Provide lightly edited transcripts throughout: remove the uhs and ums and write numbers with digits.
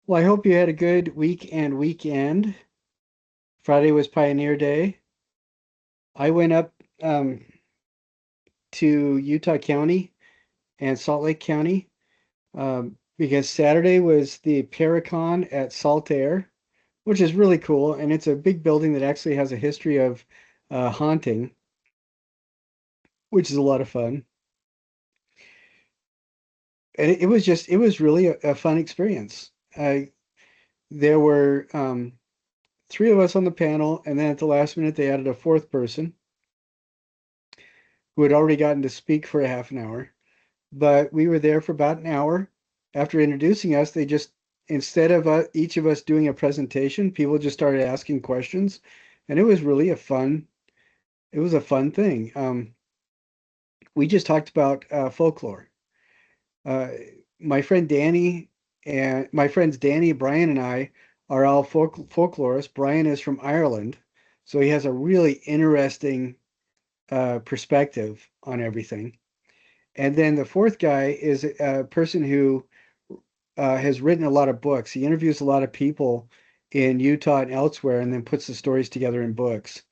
Well, I hope you had a good week and weekend. Friday was Pioneer Day. I went up to Utah County and Salt Lake County because Saturday was the Paracon at Salt Air, which is really cool. And it's a big building that actually has a history of haunting, which is a lot of fun. And it was really a fun experience. There were three of us on the panel, and then at the last minute, they added a fourth person who had already gotten to speak for a half an hour. But we were there for about an hour. After introducing us, they just, instead of each of us doing a presentation, people just started asking questions. And it was really it was a fun thing. We just talked about folklore. Uh, my friend Danny and my friends Danny, Brian, and I are all folklorists. Brian is from Ireland, so he has a really interesting perspective on everything. And then the fourth guy is a person who has written a lot of books. He interviews a lot of people in Utah and elsewhere, and then puts the stories together in books.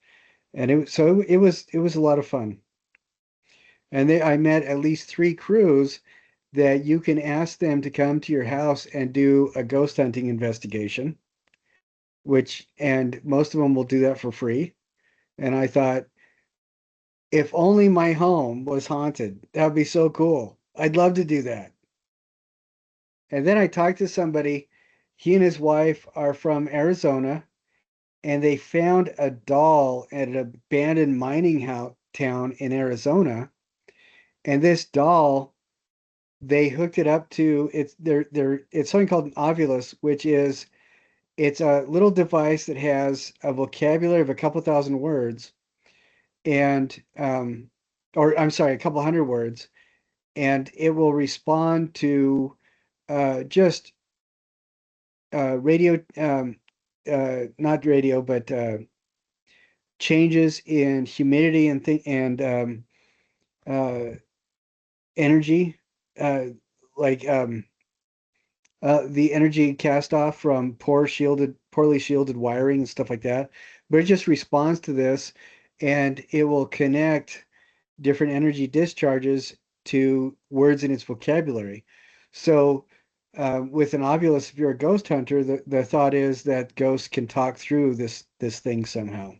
And it was a lot of fun. And I met at least three crews that you can ask them to come to your house and do a ghost hunting investigation, and most of them will do that for free. And I thought, if only my home was haunted, that would be so cool. I'd love to do that. And then I talked to somebody, he and his wife are from Arizona, and they found a doll at an abandoned mining town in Arizona. And this doll, they hooked it up to it's something called an ovulus, which is it's a little device that has a vocabulary of a couple thousand words and or I'm sorry, a couple hundred words, and it will respond to just radio, not radio, but changes in humidity and uh, energy, uh, like the energy cast off from poorly shielded wiring and stuff like that. But it just responds to this, and it will connect different energy discharges to words in its vocabulary. So, with an ovulus, if you're a ghost hunter, the thought is that ghosts can talk through this thing somehow.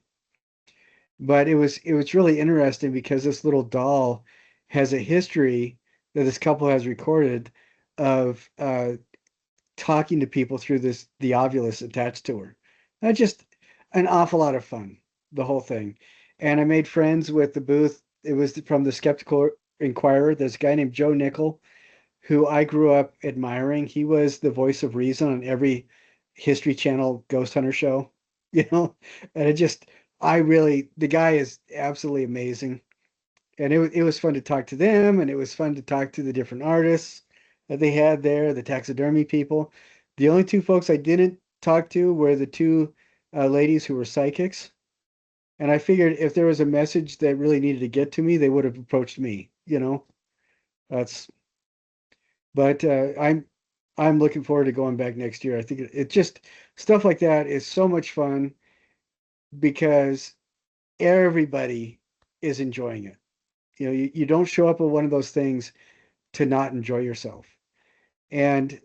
But it was really interesting because this little doll has a history that this couple has recorded of talking to people through the ovulus attached to her. That's just an awful lot of fun, the whole thing. And I made friends with the booth. It was from the Skeptical Inquirer. There's a guy named Joe Nickel who I grew up admiring. He was the voice of reason on every History Channel ghost hunter show, you know. And the guy is absolutely amazing. And it was fun to talk to them, and it was fun to talk to the different artists that they had there, the taxidermy people. The only two folks I didn't talk to were the two ladies who were psychics. And I figured if there was a message that really needed to get to me, they would have approached me, you know. That's but I'm looking forward to going back next year. I think it just stuff like that is so much fun because everybody is enjoying it. You know, you don't show up at one of those things to not enjoy yourself. And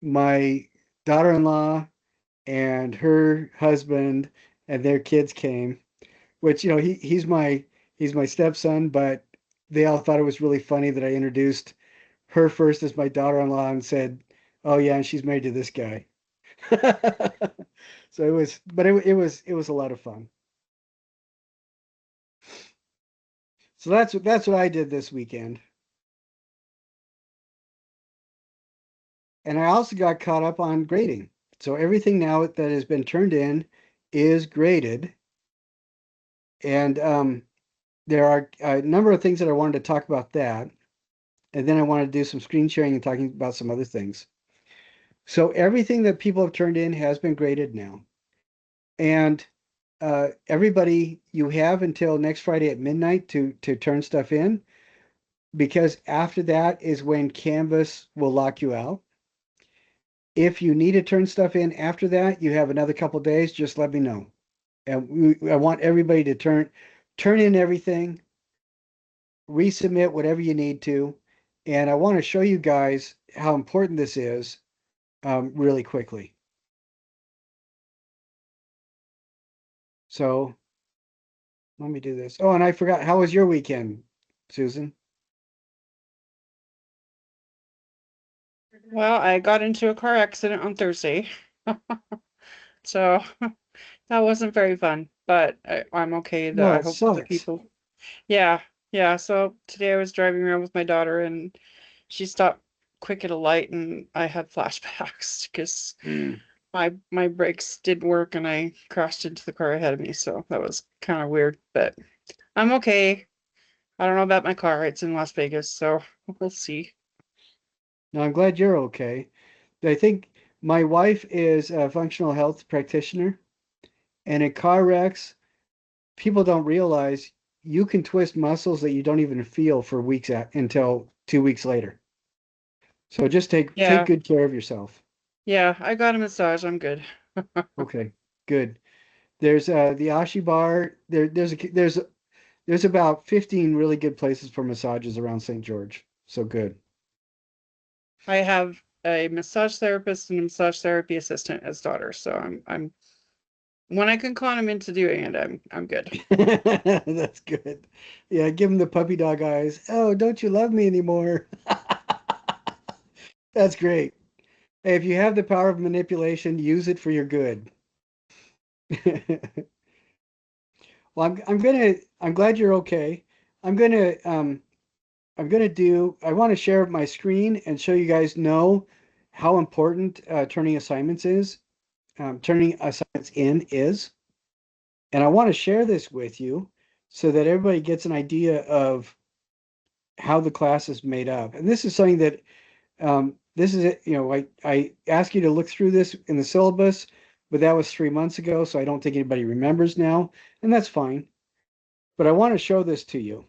my daughter-in-law and her husband and their kids came, which, you know, he's my stepson, but they all thought it was really funny that I introduced her first as my daughter-in-law and said, "Oh yeah, and she's married to this guy." So it was a lot of fun. So that's what I did this weekend. And I also got caught up on grading. So everything now that has been turned in is graded. And there are a number of things that I wanted to talk about that. And then I wanted to do some screen sharing and talking about some other things. So everything that people have turned in has been graded now. And everybody, you have until next Friday at midnight to turn stuff in, because after that is when Canvas will lock you out. If you need to turn stuff in after that, you have another couple days, just let me know. And I want everybody to turn in everything, resubmit whatever you need to. And I want to show you guys how important this is really quickly. So let me do this. Oh, and I forgot, how was your weekend, Susan? Well, I got into a car accident on Thursday, so that wasn't very fun, but I'm okay. No, I that hope other sucks. people. Yeah, yeah. So today I was driving around with my daughter and she stopped quick at a light and I had flashbacks because Mm. my brakes didn't work and I crashed into the car ahead of me. So that was kind of weird, but I'm okay. I don't know about my car. It's in Las Vegas, so we'll see. No, I'm glad you're okay. I think my wife is a functional health practitioner, and in car wrecks, people don't realize you can twist muscles that you don't even feel for weeks until 2 weeks later. So just take Yeah, good care of yourself. yeah. I got a massage. I'm good. Okay, good. There's the Ashi Bar. There's about 15 really good places for massages around St. George. So good. I have a massage therapist and a massage therapy assistant as daughters, so I'm when I can con them into doing it, I'm good. That's good. Yeah, give him the puppy dog eyes. Oh, don't you love me anymore? That's great. Hey, if you have the power of manipulation, use it for your good. Well, I'm glad you're okay. I'm gonna I want to share my screen and show you guys know how important turning assignments in is. And I want to share this with you so that everybody gets an idea of how the class is made up. And this is something that this is it. I asked you to look through this in the syllabus, but that was 3 months ago, so I don't think anybody remembers now, and that's fine. But I want to show this to you.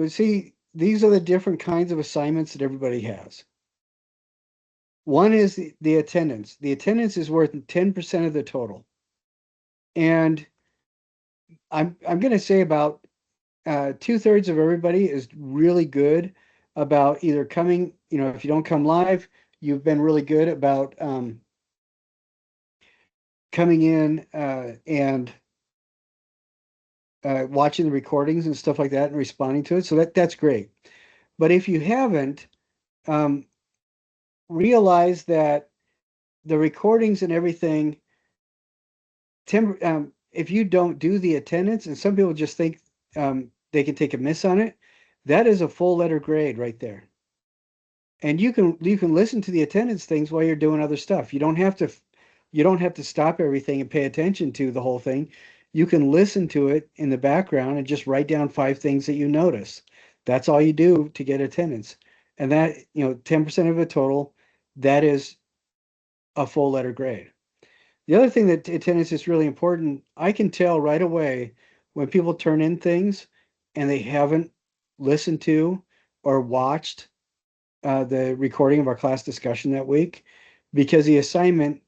See, these are the different kinds of assignments that everybody has. One is the attendance. The attendance is worth 10% of the total. And I'm going to say about 2/3 of everybody is really good about either coming, if you don't come live, you've been really good about coming in and watching the recordings and stuff like that and responding to it. So that's great. But if you haven't, um, realize that the recordings and everything, if you don't do the attendance, and some people just think they can take a miss on it, that is a full letter grade right there. And you can listen to the attendance things while you're doing other stuff. You don't have to stop everything and pay attention to the whole thing. You can listen to it in the background and just write down 5 things that you notice. That's all you do to get attendance. And that, 10% of a total, that is a full letter grade. The other thing that attendance is really important, I can tell right away when people turn in things and they haven't listened to or watched the recording of our class discussion that week, because the assignment,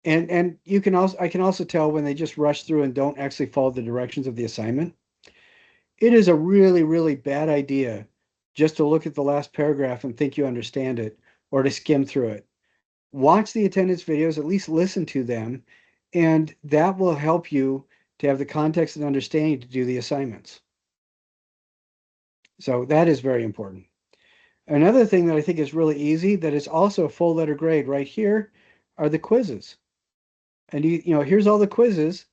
and I can also tell when they just rush through and don't actually follow the directions of the assignment. It is a really, really bad idea just to look at the last paragraph and think you understand it, or to skim through it. Watch the attendance videos, at least listen to them, and that will help you to have the context and understanding to do the assignments. So that is very important. Another thing that I think is really easy that is also a full letter grade right here are the quizzes. And here's all the quizzes.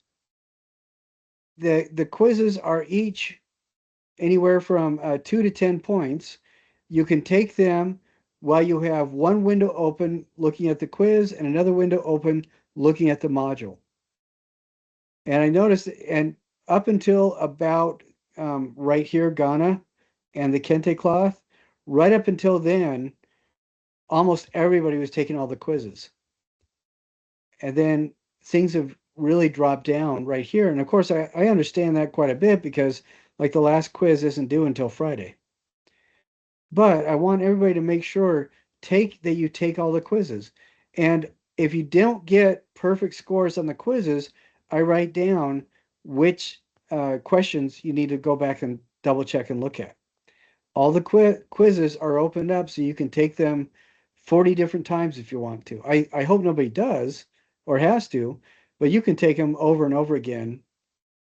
The quizzes are each anywhere from 2 to 10 points. You can take them while you have one window open looking at the quiz and another window open looking at the module. And I noticed, and up until about right here, Ghana and the Kente cloth, right up until then, almost everybody was taking all the quizzes. And then things have really dropped down right here. And of course, I understand that quite a bit because, like, the last quiz isn't due until Friday. But I want everybody to make sure you take all the quizzes. And if you don't get perfect scores on the quizzes, I write down which questions you need to go back and double check and look at. All the quizzes are opened up so you can take them 40 different times if you want to. I hope nobody does or has to, but you can take them over and over again.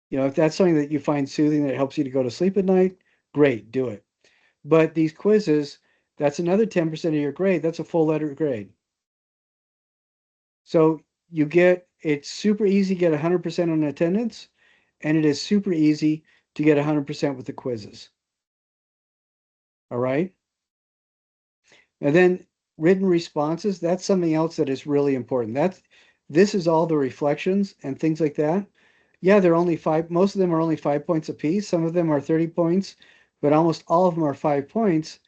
You know, if that's something that you find soothing that helps you to go to sleep at night, great, do it. But these quizzes, that's another 10% of your grade. That's a full letter grade. So it's super easy to get 100% on attendance, and it is super easy to get 100% with the quizzes. All right. And then written responses, that's something else that is really important. This is all the reflections and things like that. Yeah, they're only five, most of them are only 5 points apiece. Some of them are 30 points, but almost all of them are 5 points.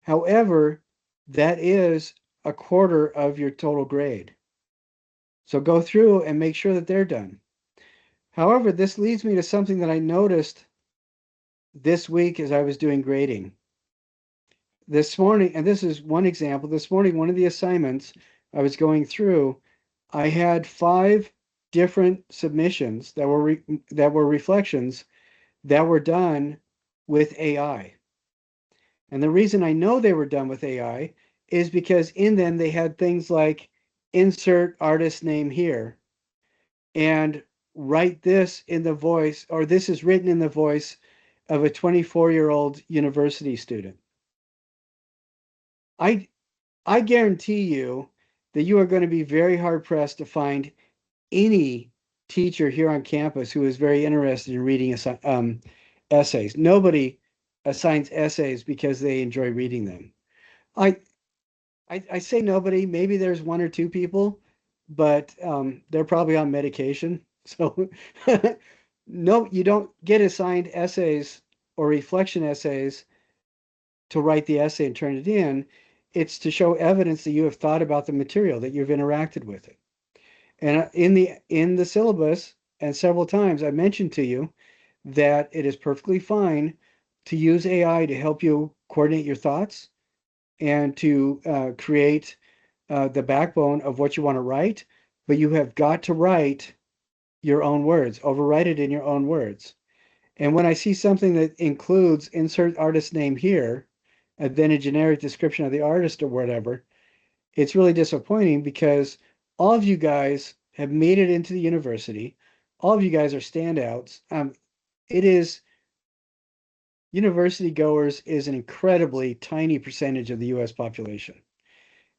However, that is a quarter of your total grade. So go through and make sure that they're done. However, this leads me to something that I noticed this week as I was doing grading. This morning, and this is one example, this morning, one of the assignments I was going through, I had 5 different submissions that were reflections that were done with AI. And the reason I know they were done with AI is because in them they had things like insert artist name here and write this in the voice, or this is written in the voice of a 24-year-old university student. I I guarantee you that you are going to be very hard pressed to find any teacher here on campus who is very interested in reading essays. Nobody assigns essays because they enjoy reading them. I, I say nobody. Maybe there's one or two people, but they're probably on medication. So no, you don't get assigned essays or reflection essays to write the essay and turn it in. It's to show evidence that you have thought about the material, that you've interacted with it. And in the syllabus, and several times I mentioned to you that it is perfectly fine to use AI to help you coordinate your thoughts and to create the backbone of what you want to write, but you have got to write your own words, overwrite it in your own words. And when I see something that includes insert artist name here, and then a generic description of the artist or whatever, it's really disappointing because all of you guys have made it into the university. All of you guys are standouts. It is University goers is an incredibly tiny percentage of the US population.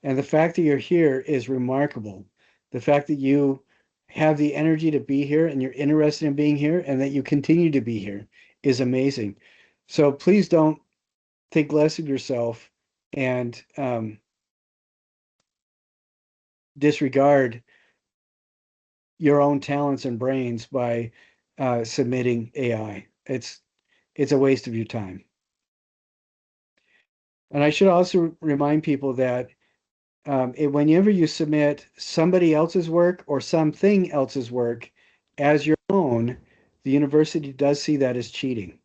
And the fact that you're here is remarkable. The fact that you have the energy to be here and you're interested in being here and that you continue to be here is amazing. So please don't think less of yourself and disregard your own talents and brains by submitting AI. It's a waste of your time. And I should also remind people that whenever you submit somebody else's work or something else's work as your own, the university does see that as cheating.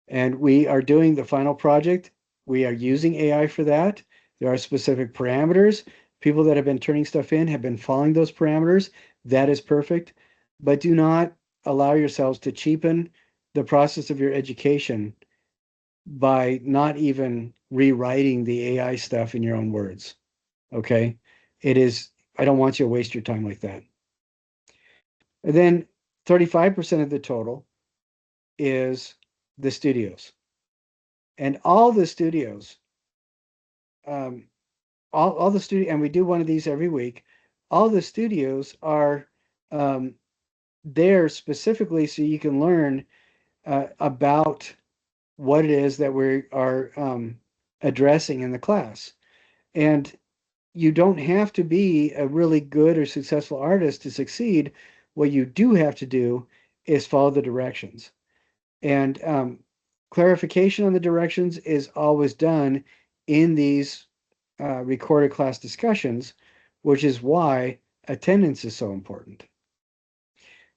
And we are doing the final project. We are using AI for that. There are specific parameters. People that have been turning stuff in have been following those parameters. That is perfect. But do not allow yourselves to cheapen the process of your education by not even rewriting the AI stuff in your own words. Okay? I don't want you to waste your time like that. And then 35% of the total is the studios. And all the studios, um, all the studio, and we do one of these every week. All the studios are um, there specifically so you can learn about what it is that we are addressing in the class. And you don't have to be a really good or successful artist to succeed. What you do have to do is follow the directions. And clarification on the directions is always done in these recorded class discussions, which is why attendance is so important.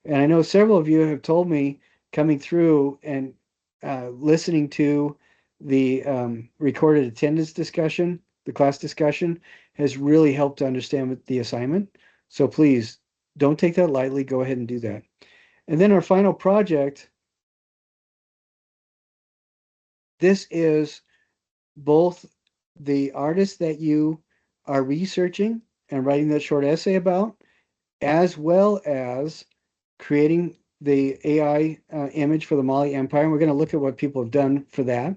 And I know several of you have told me coming through and listening to the recorded attendance discussion the class discussion has really helped to understand the assignment. So please don't take that lightly. Go ahead and do that. And then our final project, this is both the artist that you are researching and writing that short essay about, as well as creating the AI image for the Mali Empire. And we're going to look at what people have done for that.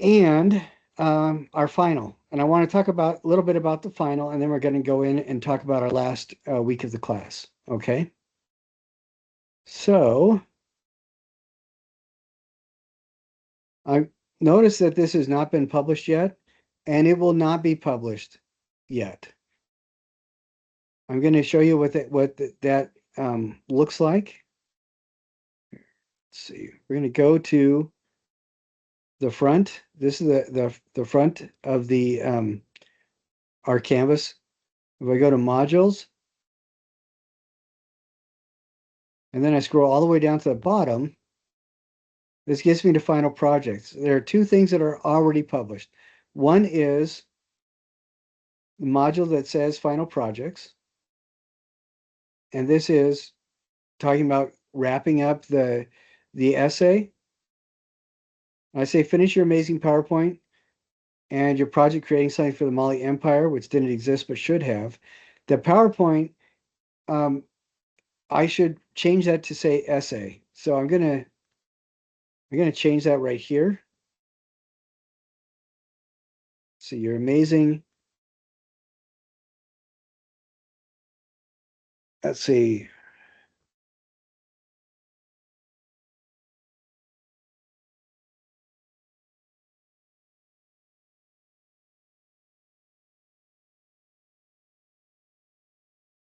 And our final. And I want to talk about a little bit about the final, and then we're going to go in and talk about our last week of the class. Okay. So I notice that this has not been published yet, and it will not be published yet. I'm going to show you that looks like. Let's see. We're going to go to the front. This is the front of the our canvas. If I go to modules, and then I scroll all the way down to the bottom, this gets me to final projects. There are two things that are already published. One is the module that says final projects, and this is talking about wrapping up the essay. I say finish your amazing PowerPoint and your project creating something for the Mali Empire, which didn't exist but should have. The PowerPoint, I should change that to say essay. So I'm gonna change that right here. So you're amazing. Let's see.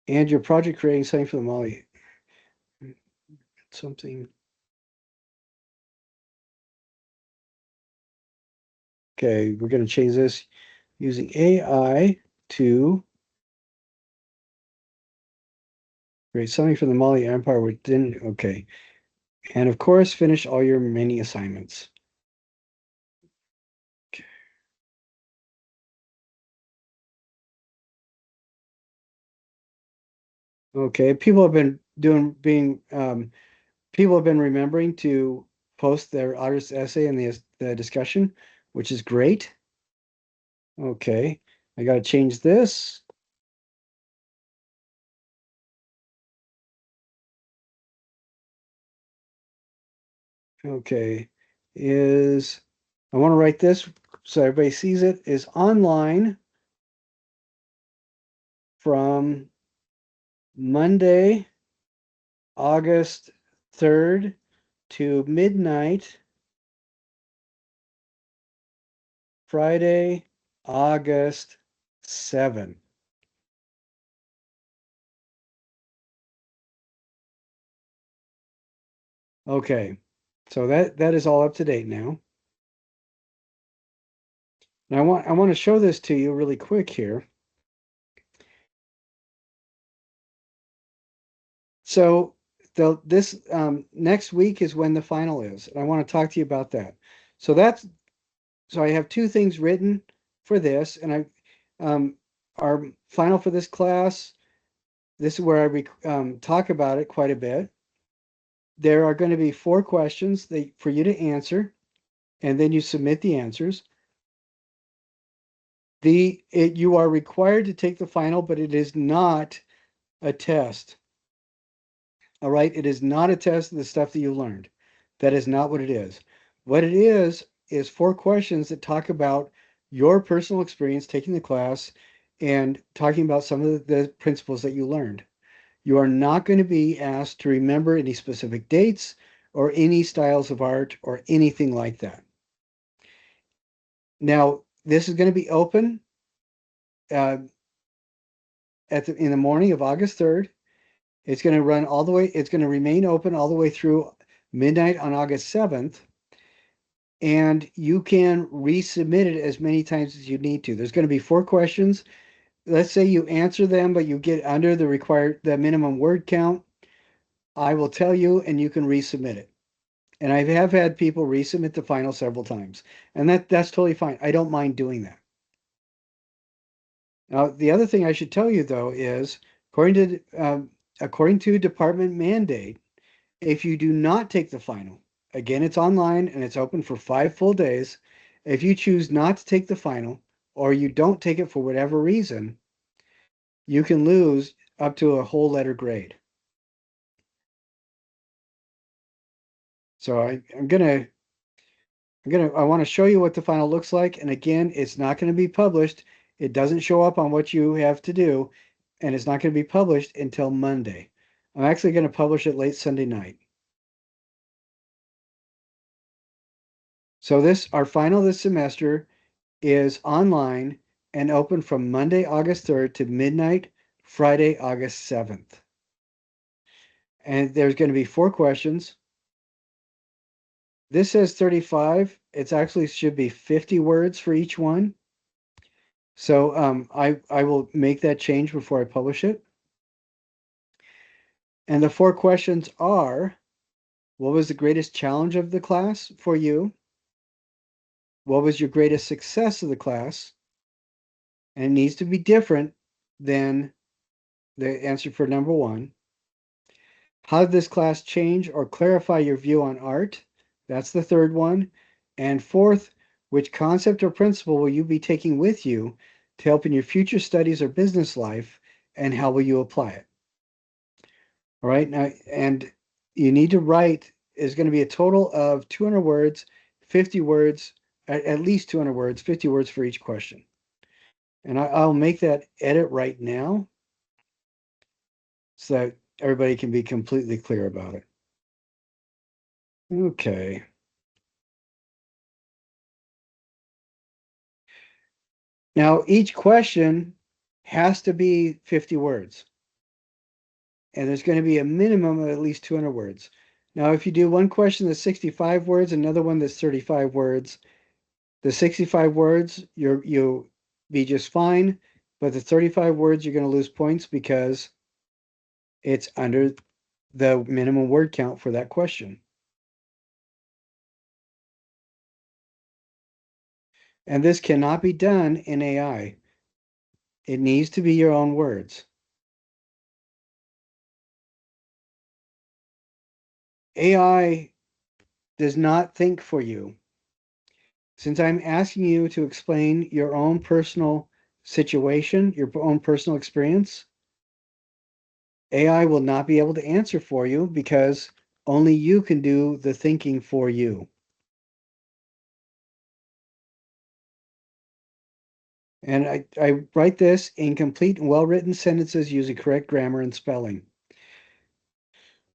And your project creating something for the Mali. Something. Okay, we're going to change this using AI to create something for the Mali Empire, which didn't. Okay. And of course, finish all your mini assignments. Okay. Okay. People have been people have been remembering to post their artist essay in the discussion, which is great. Okay. I got to change this. Okay. I want to write this so everybody sees it, is online from Monday, August 3rd to midnight, Friday, August 7th. Okay, so that is all up to date now. And I want to show this to you really quick here. So this next week is when the final is, and I want to talk to you about that. So I have two things written for this, and our final for this class. This is where I talk about it quite a bit. There are going to be 4 questions for you to answer, and then you submit the answers. You are required to take the final, but it is not a test. All right, it is not a test of the stuff that you learned. That is not what it is. What it is 4 questions that talk about your personal experience taking the class and talking about some of the principles that you learned. You are not going to be asked to remember any specific dates or any styles of art or anything like that. Now, this is going to be open uh, in the morning of August 3rd. It's going to run all the way, it's going to remain open all the way through midnight on August 7th. And you can resubmit it as many times as you need to. There's going to be 4 questions. Let's say you answer them, but you get under the minimum word count. I will tell you, and you can resubmit it. And I have had people resubmit the final several times, and that's totally fine. I don't mind doing that. Now, the other thing I should tell you though is, according to department mandate, if you do not take the final, again, it's online and it's open for 5 full days. If you choose not to take the final, or you don't take it for whatever reason, you can lose up to a whole letter grade. So I want to show you what the final looks like. And again, it's not going to be published. It doesn't show up on what you have to do, and it's not going to be published until Monday. I'm actually going to publish it late Sunday night. So our final this semester is online and open from Monday, August 3rd to midnight, Friday, August 7th. And there's going to be 4 questions. This says 35. It's actually should be 50 words for each one. So I will make that change before I publish it. And the 4 questions are, what was the greatest challenge of the class for you? What was your greatest success of the class? And it needs to be different than the answer for number 1. How did this class change or clarify your view on art? That's the 3rd one. And 4th, which concept or principle will you be taking with you to help in your future studies or business life, and how will you apply it? All right, now, and you need to write, is going to be a total of 200 words, 50 words, at least 200 words, 50 words for each question. And I'll make that edit right now so that everybody can be completely clear about it. Okay. Now, each question has to be 50 words. And there's going to be a minimum of at least 200 words. Now, if you do one question that's 65 words, another one that's 35 words, the 65 words, you'll be just fine. But the 35 words, you're going to lose points because it's under the minimum word count for that question. And this cannot be done in AI. It needs to be your own words. AI does not think for you. Since I'm asking you to explain your own personal situation, your own personal experience, AI will not be able to answer for you because only you can do the thinking for you. And I write this in complete and well-written sentences using correct grammar and spelling.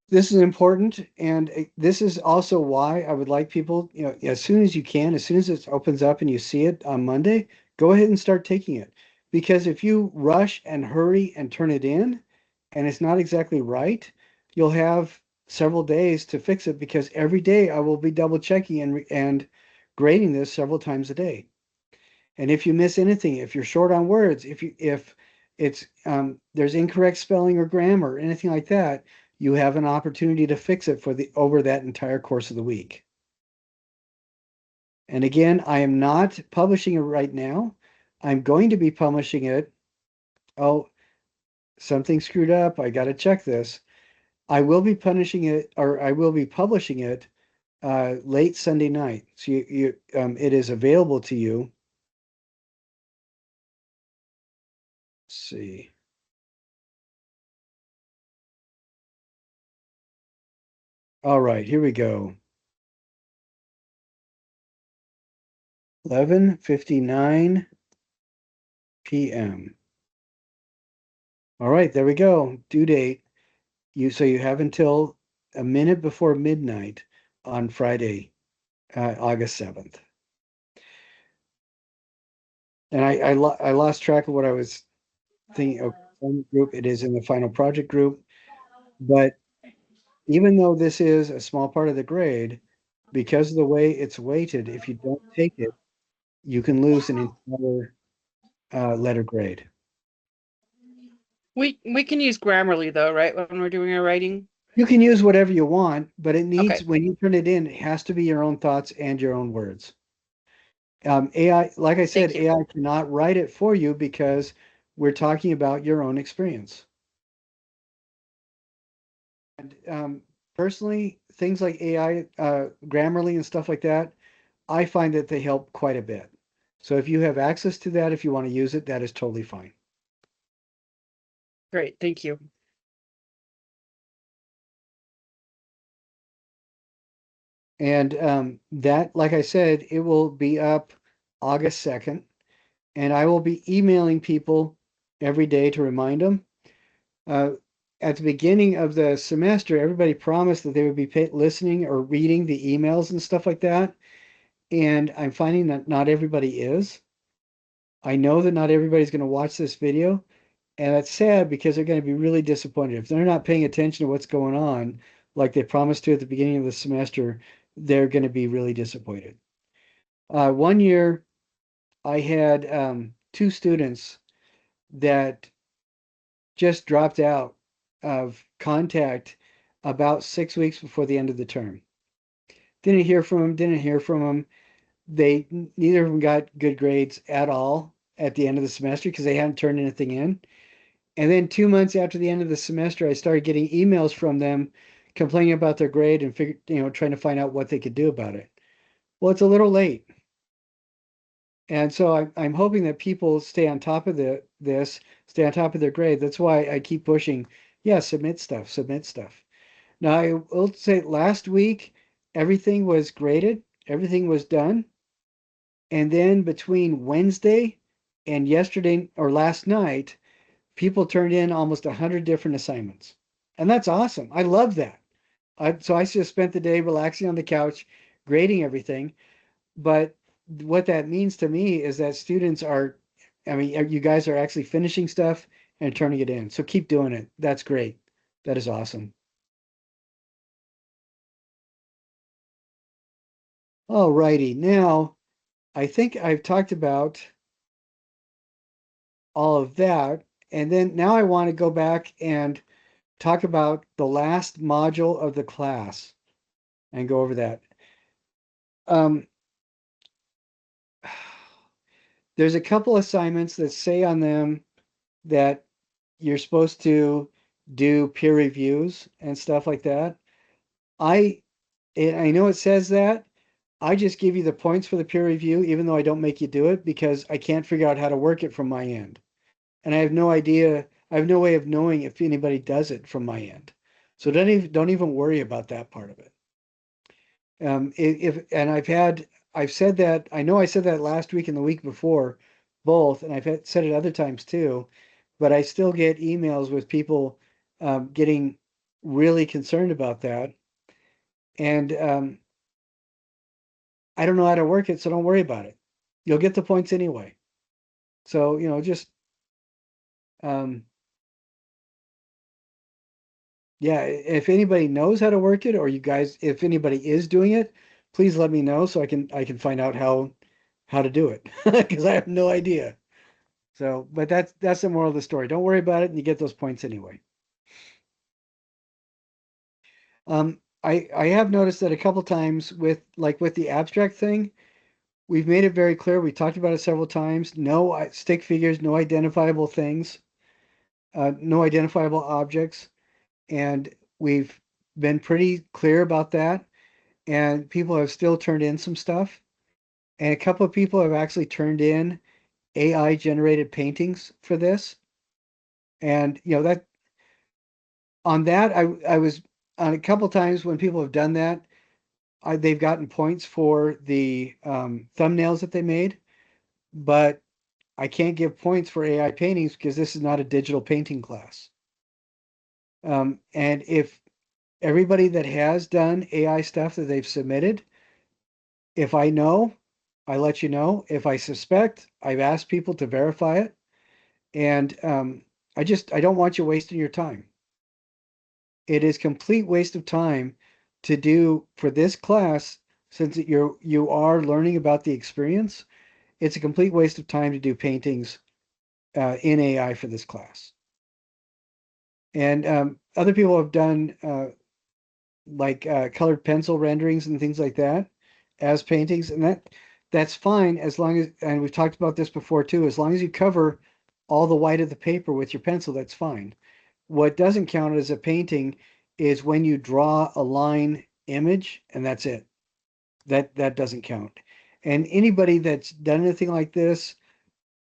This is important, and this is also why I would like people, as soon as you can, as soon as it opens up and you see it on Monday, go ahead and start taking it. Because if you rush and hurry and turn it in, and it's not exactly right, you'll have several days to fix it, because every day I will be double checking and grading this several times a day. And if you miss anything, if you're short on words, if it's there's incorrect spelling or grammar or anything like that, you have an opportunity to fix it over that entire course of the week. And again, I am not publishing it right now. I'm going to be publishing it. Oh, something screwed up. I got to check this. I will be punishing it, or I will be publishing it late Sunday night. So it is available to you. Let's see. All right, here we go. 11:59 p.m. All right, there we go. Due date. So you have until a minute before midnight on Friday, August 7th. And I lost track of what I was thinking of group. It is in the final project group. But even though this is a small part of the grade, because of the way it's weighted, if you don't take it, you can lose an entire letter grade. We can use Grammarly though, right? When we're doing our writing. You can use whatever you want, but it Okay, needs, when you turn it in, it has to be your own thoughts and your own words. AI, like I said, thank you. AI cannot write it for you because we're talking about your own experience. And personally, things like AI, Grammarly and stuff like that, I find that they help quite a bit. So if you have access to that, if you want to use it, that is totally fine. Great, thank you. And that, like I said, it will be up August 2nd, and I will be emailing people every day to remind them. Uh, at the beginning of the semester, everybody promised that they would be listening or reading the emails and stuff like that. And I'm finding that not everybody is. I know that not everybody's going to watch this video, and that's sad because they're going to be really disappointed. If they're not paying attention to what's going on, like they promised to at the beginning of the semester, they're going to be really disappointed. One year, I had two students that just dropped out of contact about 6 weeks before the end of the term. Didn't hear from them, didn't hear from them. They neither of them got good grades at all at the end of the semester because they hadn't turned anything in. And then 2 months after the end of the semester, I started getting emails from them complaining about their grade and trying to find out what they could do about it. Well, it's a little late. And so I'm hoping that people stay on top of stay on top of their grade. That's why I keep pushing, yeah, submit stuff, submit stuff. Now, I will say last week, everything was graded, everything was done. And then between Wednesday and yesterday or last night, people turned in almost 100 different assignments. And that's awesome. I love that. So I just spent the day relaxing on the couch, grading everything. But what that means to me is that students are, I mean, you guys are actually finishing stuff and turning it in. So keep doing it. That's great. That is awesome. All righty. Now, I think I've talked about all of that. And then now I want to go back and talk about the last module of the class and go over that. Um, there's a couple assignments that say on them that you're supposed to do peer reviews and stuff like that. I I know it says that. I just give you the points for the peer review, even though I don't make you do it because I can't figure out how to work it from my end. And I have no idea, I have no way of knowing if anybody does it from my end. So don't even worry about that part of it. If and I've said that, I know I said that last week and the week before, both, and said it other times too, but I still get emails with people getting really concerned about that. And I don't know how to work it, so don't worry about it. You'll get the points anyway. So, just um, yeah, if anybody knows how to work it, or you guys, if anybody is doing it, please let me know so I can find out how to do it because I have no idea. So, but that's the moral of the story. Don't worry about it, and you get those points anyway. I have noticed that a couple times with the abstract thing, we've made it very clear. We talked about it several times. No stick figures, no identifiable things, no identifiable objects, and we've been pretty clear about that. And people have still turned in some stuff, and a couple of people have actually turned in AI generated paintings for this. And that on that, I was on a couple times when people have done that, they've gotten points for the thumbnails that they made, but I can't give points for AI paintings because this is not a digital painting class. And if everybody that has done AI stuff that they've submitted, if I know, I let you know. If I suspect, I've asked people to verify it. And I don't want you wasting your time. It is complete waste of time to do for this class, since you are learning about the experience. It's a complete waste of time to do paintings in AI for this class. And other people have done like colored pencil renderings and things like that as paintings, and that's fine as long as, and we've talked about this before too, as long as you cover all the white of the paper with your pencil, that's fine. What doesn't count as a painting is when you draw a line image and that's it. That doesn't count. And anybody that's done anything like this,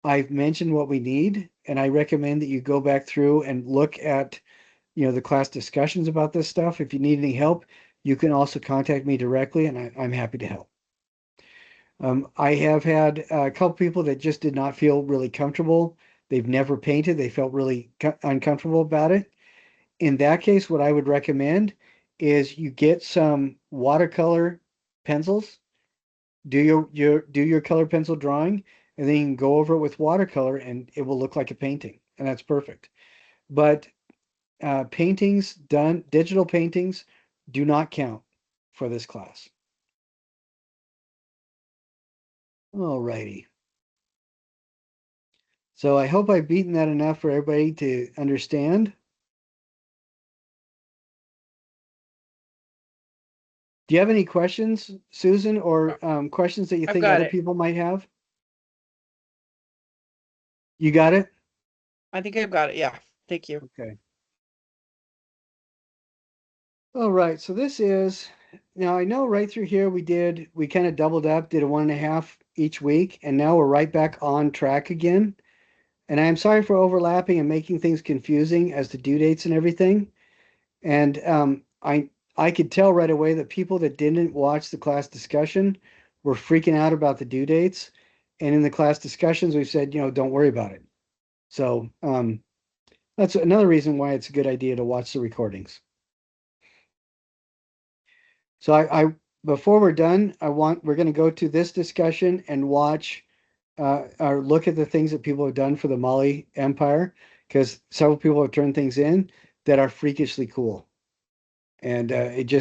I've mentioned what we need, and I recommend that you go back through and look at, the class discussions about this stuff. If you need any help, you can also contact me directly, and I'm happy to help. I have had a couple people that just did not feel really comfortable. They've never painted. They felt really uncomfortable about it. In that case, what I would recommend is you get some watercolor pencils, do your color pencil drawing, and then you can go over it with watercolor, and it will look like a painting, and that's perfect. But digital paintings do not count for this class. All righty. So I hope I've beaten that enough for everybody to understand. Do you have any questions, Susan, or questions that you I've think got other it. people might have? You got it? I think I've got it. Yeah. Thank you. Okay. All right. So this is, now I know right through here we kind of doubled up, did a 1.5 each week, and now we're right back on track again. And I'm sorry for overlapping and making things confusing as to due dates and everything. And I could tell right away that people that didn't watch the class discussion were freaking out about the due dates. And in the class discussions, we said, don't worry about it. So that's another reason why it's a good idea to watch the recordings. So I before we're done, we're going to go to this discussion and watch or look at the things that people have done for the Mali Empire, because several people have turned things in that are freakishly cool. And it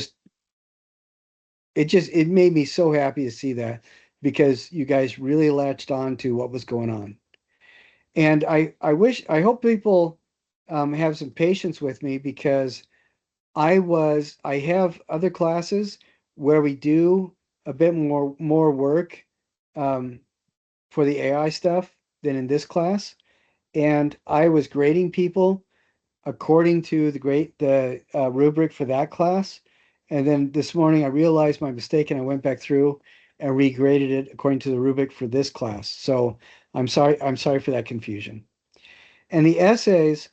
made me so happy to see that, because you guys really latched on to what was going on. And I hope people have some patience with me, because I have other classes where we do a bit more work um, for the AI stuff than in this class, and I was grading people according to the rubric for that class. And then this morning I realized my mistake, and I went back through and regraded it according to the rubric for this class. So I'm sorry for that confusion. And the essays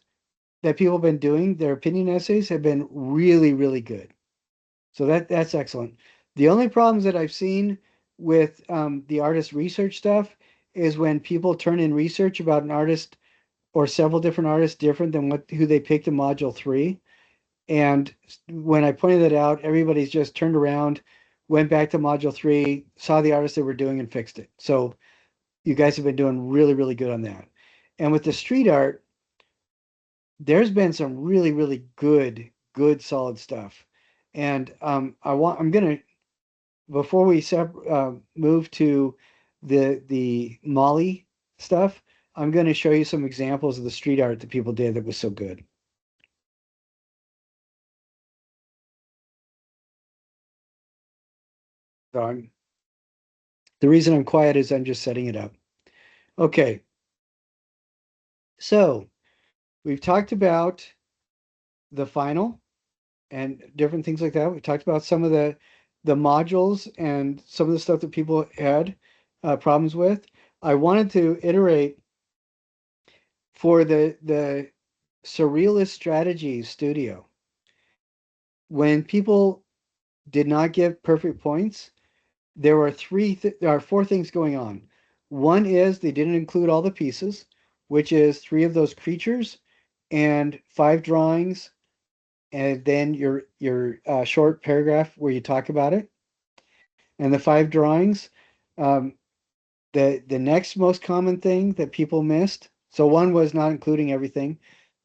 that people have been doing, their opinion essays, have been really, really good. So that's excellent. The only problems that I've seen with the artist research stuff is when people turn in research about an artist or several different artists different than who they picked in module 3. And when I pointed that out, everybody's just turned around, went back to module 3, saw the artist they were doing, and fixed it. So you guys have been doing really, really good on that. And with the street art, there's been some really, really good, solid stuff. And I'm gonna, before we move to the Molly stuff, I'm going to show you some examples of the street art that people did that was so good. So the reason I'm quiet is I'm just setting it up. Okay, so we've talked about the final and different things like that. We talked about some of the modules and some of the stuff that people had problems with. I wanted to iterate for the Surrealist Strategies Studio. When people did not give perfect points, there are four things going on. One is they didn't include all the pieces, which is 3 of those creatures and 5 drawings, and then your short paragraph where you talk about it. And the 5 drawings, um, the next most common thing that people missed. So one was not including everything.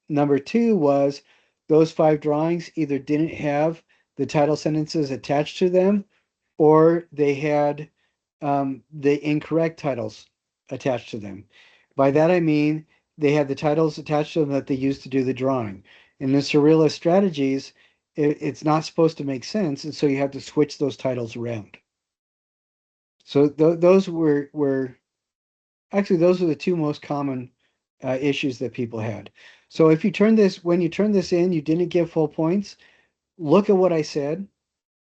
Number 2 was those 5 drawings either didn't have the title sentences attached to them, or they had the incorrect titles attached to them. By that I mean they had the titles attached to them that they used to do the drawing. In the Surrealist Strategies, it's not supposed to make sense, and so you have to switch those titles around. So those were actually those are the two most common issues that people had. So if you turn this when you turn this in, you didn't get full points. Look at what I said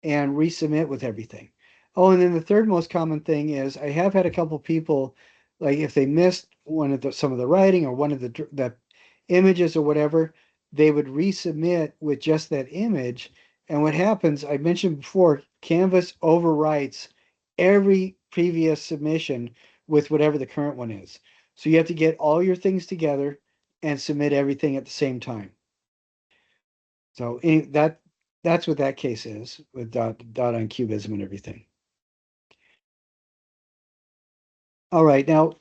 and resubmit with everything. Oh, and then the third most common thing is I have had a couple people, like if they missed some of the writing or one of the images or whatever, they would resubmit with just that image. And what happens, I mentioned before, Canvas overwrites every previous submission with whatever the current one is. So you have to get all your things together and submit everything at the same time. So that's what that case is with dot on cubism and everything. All right, now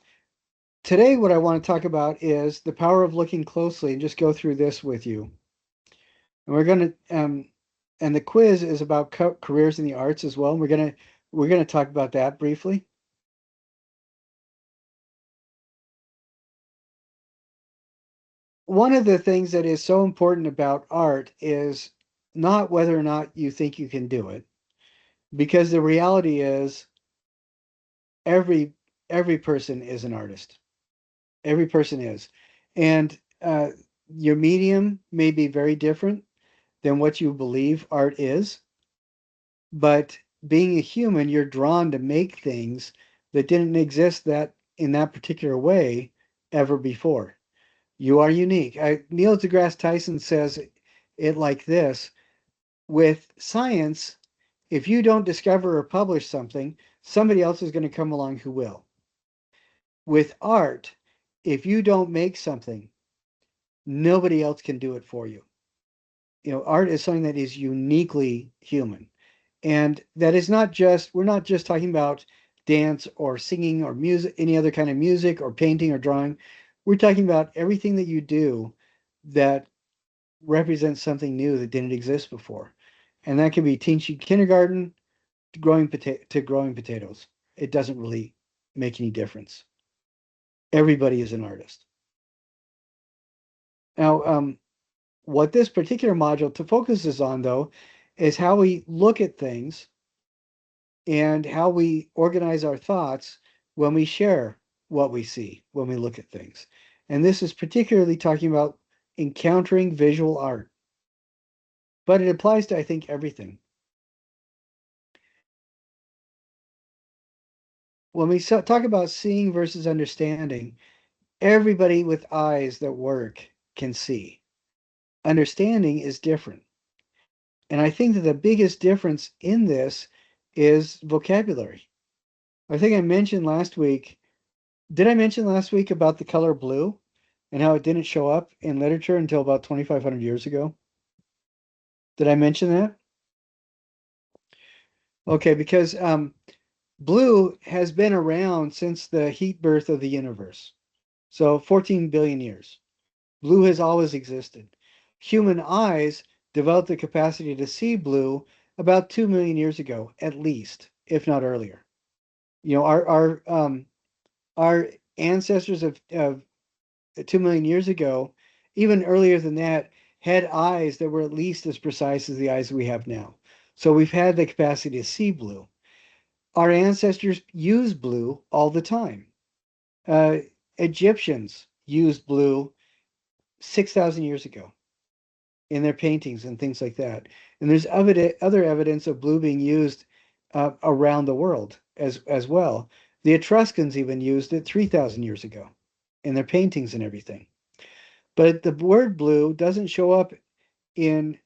today what I want to talk about is the power of looking closely and just go through this with you. And we're gonna and the quiz is about careers in the arts as well. And we're gonna talk about that briefly. One of the things that is so important about art is not whether or not you think you can do it, because the reality is every every person is an artist. Every person is. And your medium may be very different than what you believe art is, but being a human, you're drawn to make things that didn't exist that in that particular way ever before. You are unique. Neil deGrasse Tyson says it like this: with science, if you don't discover or publish something, somebody else is going to come along who will. With art, if you don't make something, nobody else can do it for you. Art is something that is uniquely human. And that is not just, we're not just talking about dance or singing or music, any other kind of music or painting or drawing. We're talking about everything that you do that represents something new that didn't exist before. And that can be teaching kindergarten to growing potatoes. It doesn't really make any difference. Everybody is an artist. Now, what this particular module to focuses on, though, is how we look at things and how we organize our thoughts when we share what we see, when we look at things. And this is particularly talking about encountering visual art, but it applies to, I think, everything. When we talk about seeing versus understanding, everybody with eyes that work can see. Understanding is different. And I think that the biggest difference in this is vocabulary. I think I mentioned last week, did I mention last week about the color blue and how it didn't show up in literature until about 2,500 years ago? Did I mention that? Okay, because blue has been around since the heat birth of the universe. So 14 billion years. Blue has always existed. Human eyes developed the capacity to see blue about 2 million years ago, at least, if not earlier. Our ancestors of 2 million years ago, even earlier than that, had eyes that were at least as precise as the eyes we have now. So we've had the capacity to see blue. Our ancestors used blue all the time. Uh, Egyptians used blue 6,000 years ago in their paintings and things like that. And there's other evidence of blue being used around the world as well. The Etruscans even used it 3,000 years ago in their paintings and everything. But the word blue doesn't show up in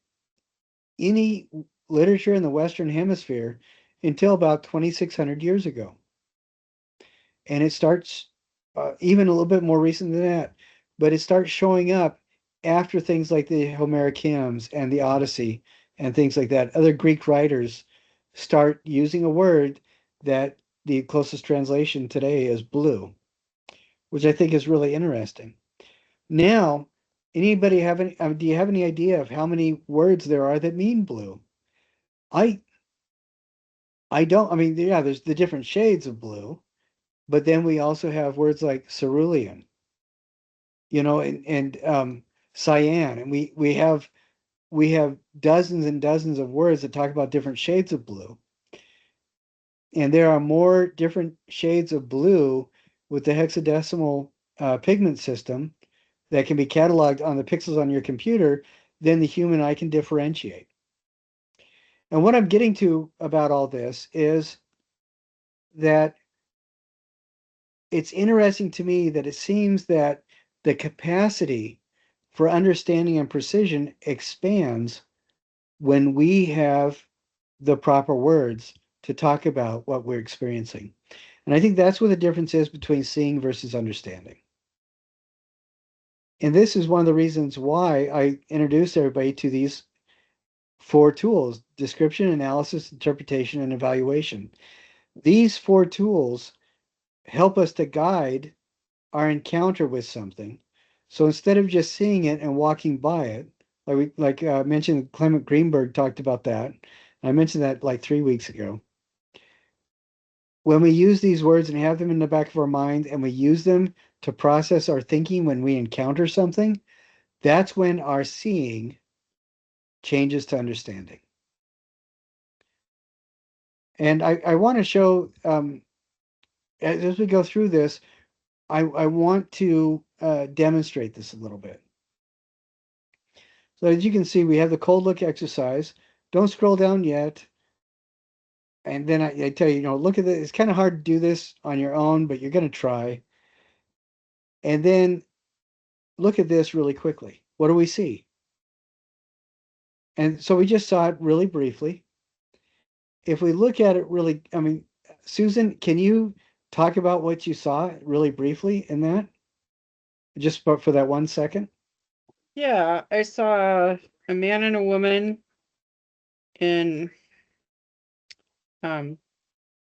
any literature in the Western Hemisphere until about 2,600 years ago. And it starts even a little bit more recent than that, but it starts showing up after things like the Homeric hymns and the Odyssey and things like that. Other Greek writers start using a word that the closest translation today is blue, which I think is really interesting. Now, anybody have any, do you have any idea of how many words there are that mean blue? I I don't. I mean, yeah, there's the different shades of blue, but then we also have words like cerulean, and cyan, and we have we have dozens and dozens of words that talk about different shades of blue. And there are more different shades of blue with the hexadecimal pigment system that can be cataloged on the pixels on your computer than the human eye can differentiate. And what I'm getting to about all this is that it's interesting to me that it seems that the capacity for understanding and precision expands when we have the proper words to talk about what we're experiencing. And I think that's what the difference is between seeing versus understanding. And this is one of the reasons why I introduced everybody to these four tools: description, analysis, interpretation, and evaluation. These four tools help us to guide our encounter with something. So instead of just seeing it and walking by it, like mentioned, Clement Greenberg talked about that. I mentioned that like 3 weeks ago. When we use these words and have them in the back of our mind and we use them to process our thinking when we encounter something, that's when our seeing changes to understanding. And I want to show, as we go through this, I want to demonstrate this a little bit. So as you can see, we have the cold look exercise. Don't scroll down yet. And then I tell you, look at this. It's kind of hard to do this on your own, but you're going to try. And then look at this really quickly. What do we see? And so we just saw it really briefly. If we look at it really, I mean, Susan, can you talk about what you saw really briefly in that? Just for that 1 second? Yeah, I saw a man and a woman in um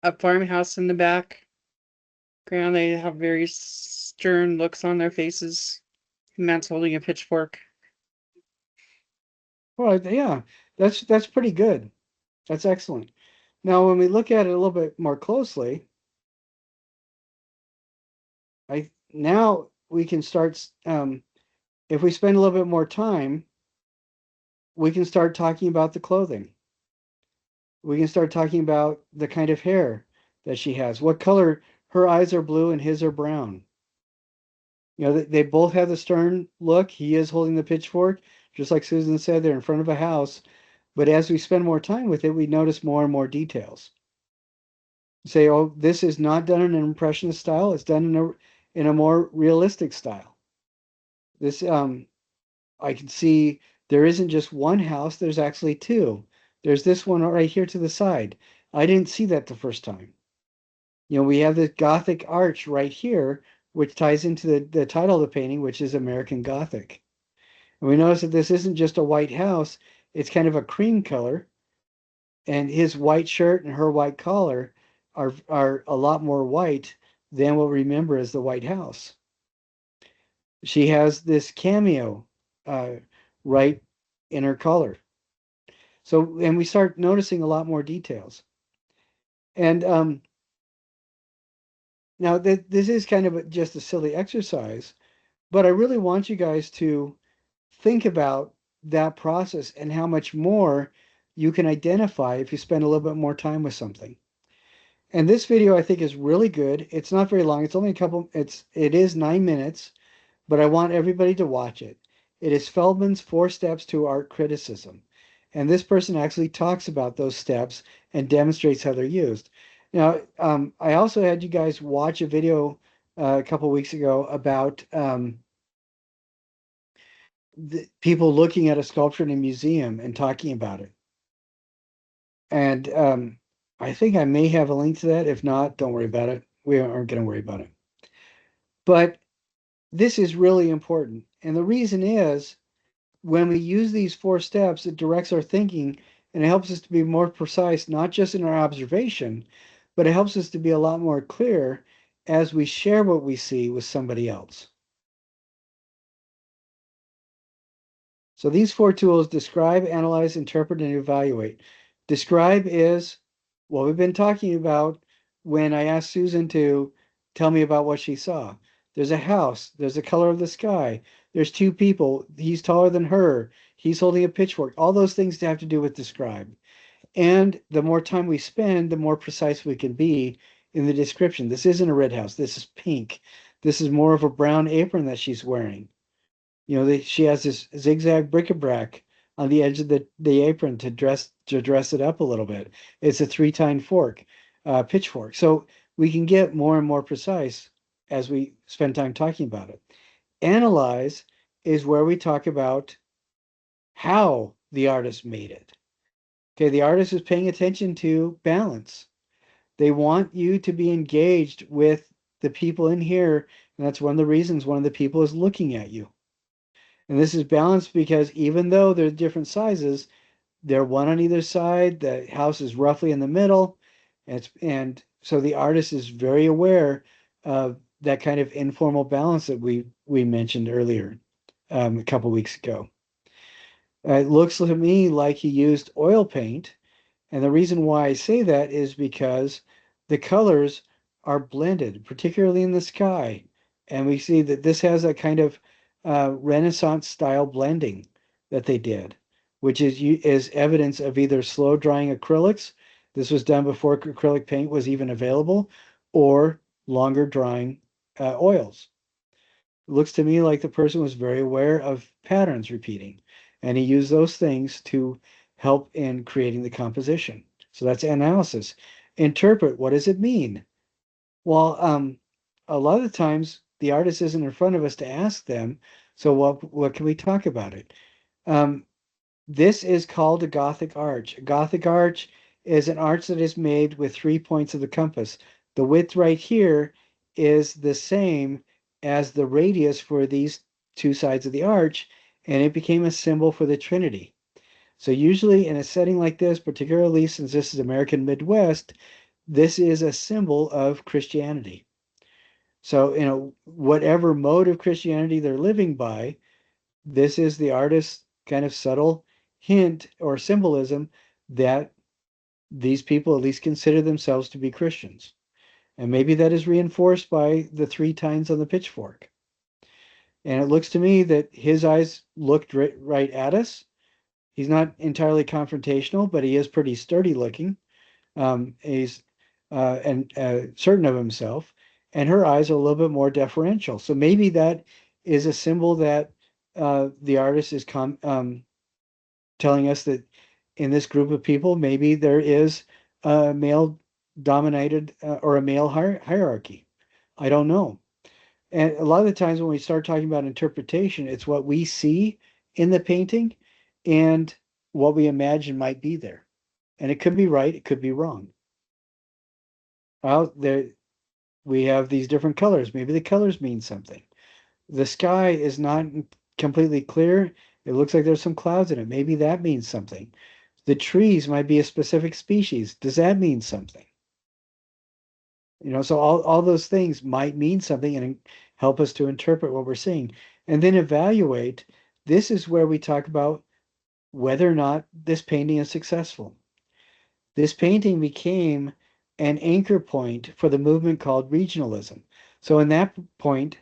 a farmhouse in the background. They have very stern looks on their faces. The man's holding a pitchfork. Well, yeah, that's pretty good. That's excellent. Now, when we look at it a little bit more closely, now we can start. If we spend a little bit more time, we can start talking about the clothing. We can start talking about the kind of hair that she has. What color? Her eyes are blue and his are brown. They both have the stern look. He is holding the pitchfork, just like Susan said. They're in front of a house. But as we spend more time with it, we notice more and more details. Say, oh, this is not done in an impressionist style. It's done in a more realistic style. This I can see there isn't just one house. There's actually two. There's this one right here to the side. I didn't see that the first time. We have the Gothic arch right here, which ties into the title of the painting, which is American Gothic. And we notice that this isn't just a white house. It's kind of a cream color. And his white shirt and her white collar are a lot more white than what we remember as the White House. She has this cameo right in her collar. So, and we start noticing a lot more details. And now this is kind of just a silly exercise, but I really want you guys to think about that process and how much more you can identify if you spend a little bit more time with something. And this video I think is really good. It's not very long. It's only it is 9 minutes, but I want everybody to watch it. It is Feldman's 4 Steps to Art Criticism. And this person actually talks about those steps and demonstrates how they're used. Now, I also had you guys watch a video a couple weeks ago about people looking at a sculpture in a museum and talking about it. And I think I may have a link to that. If not, don't worry about it. We aren't going to worry about it. But this is really important. And the reason is when we use these 4 steps, it directs our thinking and it helps us to be more precise, not just in our observation, but it helps us to be a lot more clear as we share what we see with somebody else. So these 4 tools: describe, analyze, interpret, and evaluate. Describe is what we've been talking about when I asked Susan to tell me about what she saw. There's a house, there's the color of the sky, there's two people, he's taller than her, He's holding a pitchfork. All those things have to do with describe. And the more time we spend, the more precise we can be in the description. This isn't a red house. This is pink. This is more of a brown apron that she's wearing. She has this zigzag bric-a-brac on the edge of the apron to dress it up a little bit. It's a three-tine pitchfork. So we can get more and more precise as we spend time talking about it. Analyze is where we talk about how the artist made it. Okay, the artist is paying attention to balance. They want you to be engaged with the people in here, and that's one of the reasons one of the people is looking at you. And this is balanced because even though they're different sizes, they're one on either side. The house is roughly in the middle. And so the artist is very aware of that kind of informal balance that we mentioned earlier, a couple weeks ago. It looks to me like he used oil paint. And the reason why I say that is because the colors are blended, particularly in the sky. And we see that this has a kind of Renaissance style blending that they did, which is evidence of either slow drying acrylics. This was done before acrylic paint was even available, or longer drying oils. It looks to me like the person was very aware of patterns repeating, and he used those things to help in creating the composition. So that's analysis. Interpret, what does it mean? Well, a lot of the times the artist isn't in front of us to ask them, so what can we talk about it? This is called a Gothic arch. A Gothic arch is an arch that is made with 3 points of the compass. The width right here is the same as the radius for these two sides of the arch, and it became a symbol for the Trinity. So usually in a setting like this, particularly since this is American Midwest, this is a symbol of Christianity. So, whatever mode of Christianity they're living by, this is the artist's kind of subtle hint or symbolism that these people at least consider themselves to be Christians. And maybe that is reinforced by the 3 tines on the pitchfork. And it looks to me that his eyes looked right at us. He's not entirely confrontational, but he is pretty sturdy looking. He's and certain of himself, and her eyes are a little bit more deferential. So maybe that is a symbol that the artist is telling us that in this group of people, maybe there is a male dominated or a male hierarchy. I don't know. And a lot of the times when we start talking about interpretation, it's what we see in the painting and what we imagine might be there. And it could be right, it could be wrong. Well, there we have these different colors. Maybe the colors mean something. The sky is not completely clear. It looks like there's some clouds in it. Maybe that means something. The trees might be a specific species. Does that mean something? So all those things might mean something and help us to interpret what we're seeing. And then evaluate. This is where we talk about whether or not this painting is successful. This painting became an anchor point for the movement called regionalism. So on that point,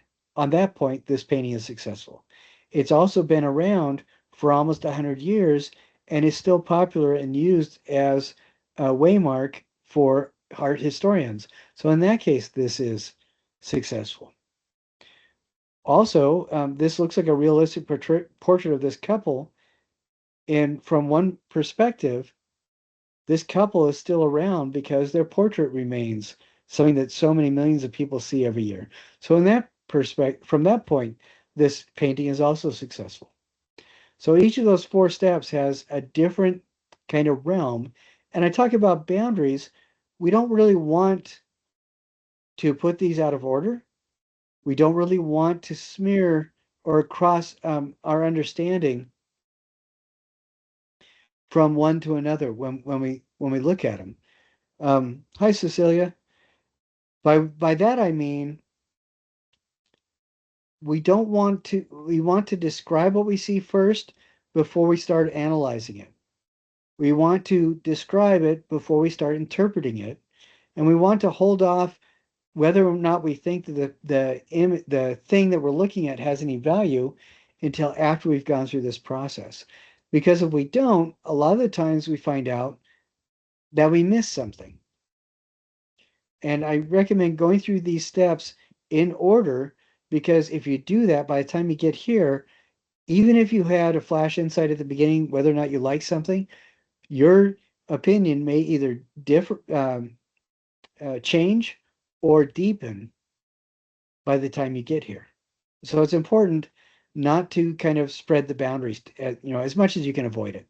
this painting is successful. It's also been around for almost 100 years and is still popular and used as a waymark for art historians. So in that case, this is successful. Also, this looks like a realistic portrait of this couple. And from one perspective, this couple is still around because their portrait remains something that so many millions of people see every year. So in that perspective, from that point, this painting is also successful. So each of those 4 steps has a different kind of realm. And I talk about boundaries. We don't really want to put these out of order. We don't really want to smear or cross our understanding from one to another when we look at them. Hi, Cecilia. By that I mean we want to describe what we see first before we start analyzing it. We want to describe it before we start interpreting it, and we want to hold off whether or not we think that the thing that we're looking at has any value until after we've gone through this process. Because if we don't, a lot of the times we find out that we miss something. And I recommend going through these steps in order, because if you do that, by the time you get here, even if you had a flash insight at the beginning, whether or not you like something, your opinion may either change or deepen by the time you get here. So it's important not to kind of spread the boundaries, as much as you can avoid it.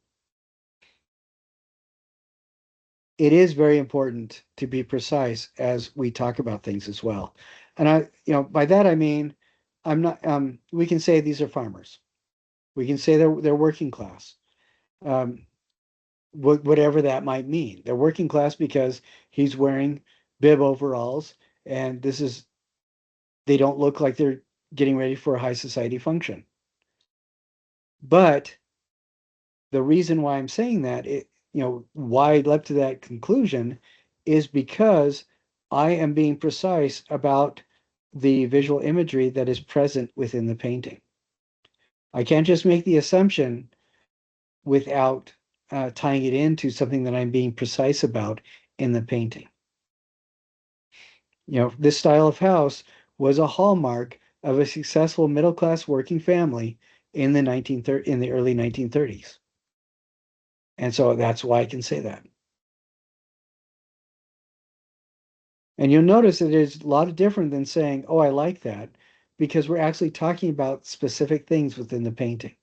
It is very important to be precise as we talk about things as well. And by that I mean, I'm not, we can say these are farmers. We can say they're working class. Um, whatever that might mean. They're working class because he's wearing bib overalls, and they don't look like they're getting ready for a high society function. But the reason why I'm saying that, why I led to that conclusion is because I am being precise about the visual imagery that is present within the painting. I can't just make the assumption without tying it into something that I'm being precise about in the painting. This style of house was a hallmark of a successful middle class working family in the early 1930s. And so that's why I can say that. And you'll notice that it's a lot different than saying, "Oh, I like that," because we're actually talking about specific things within the painting.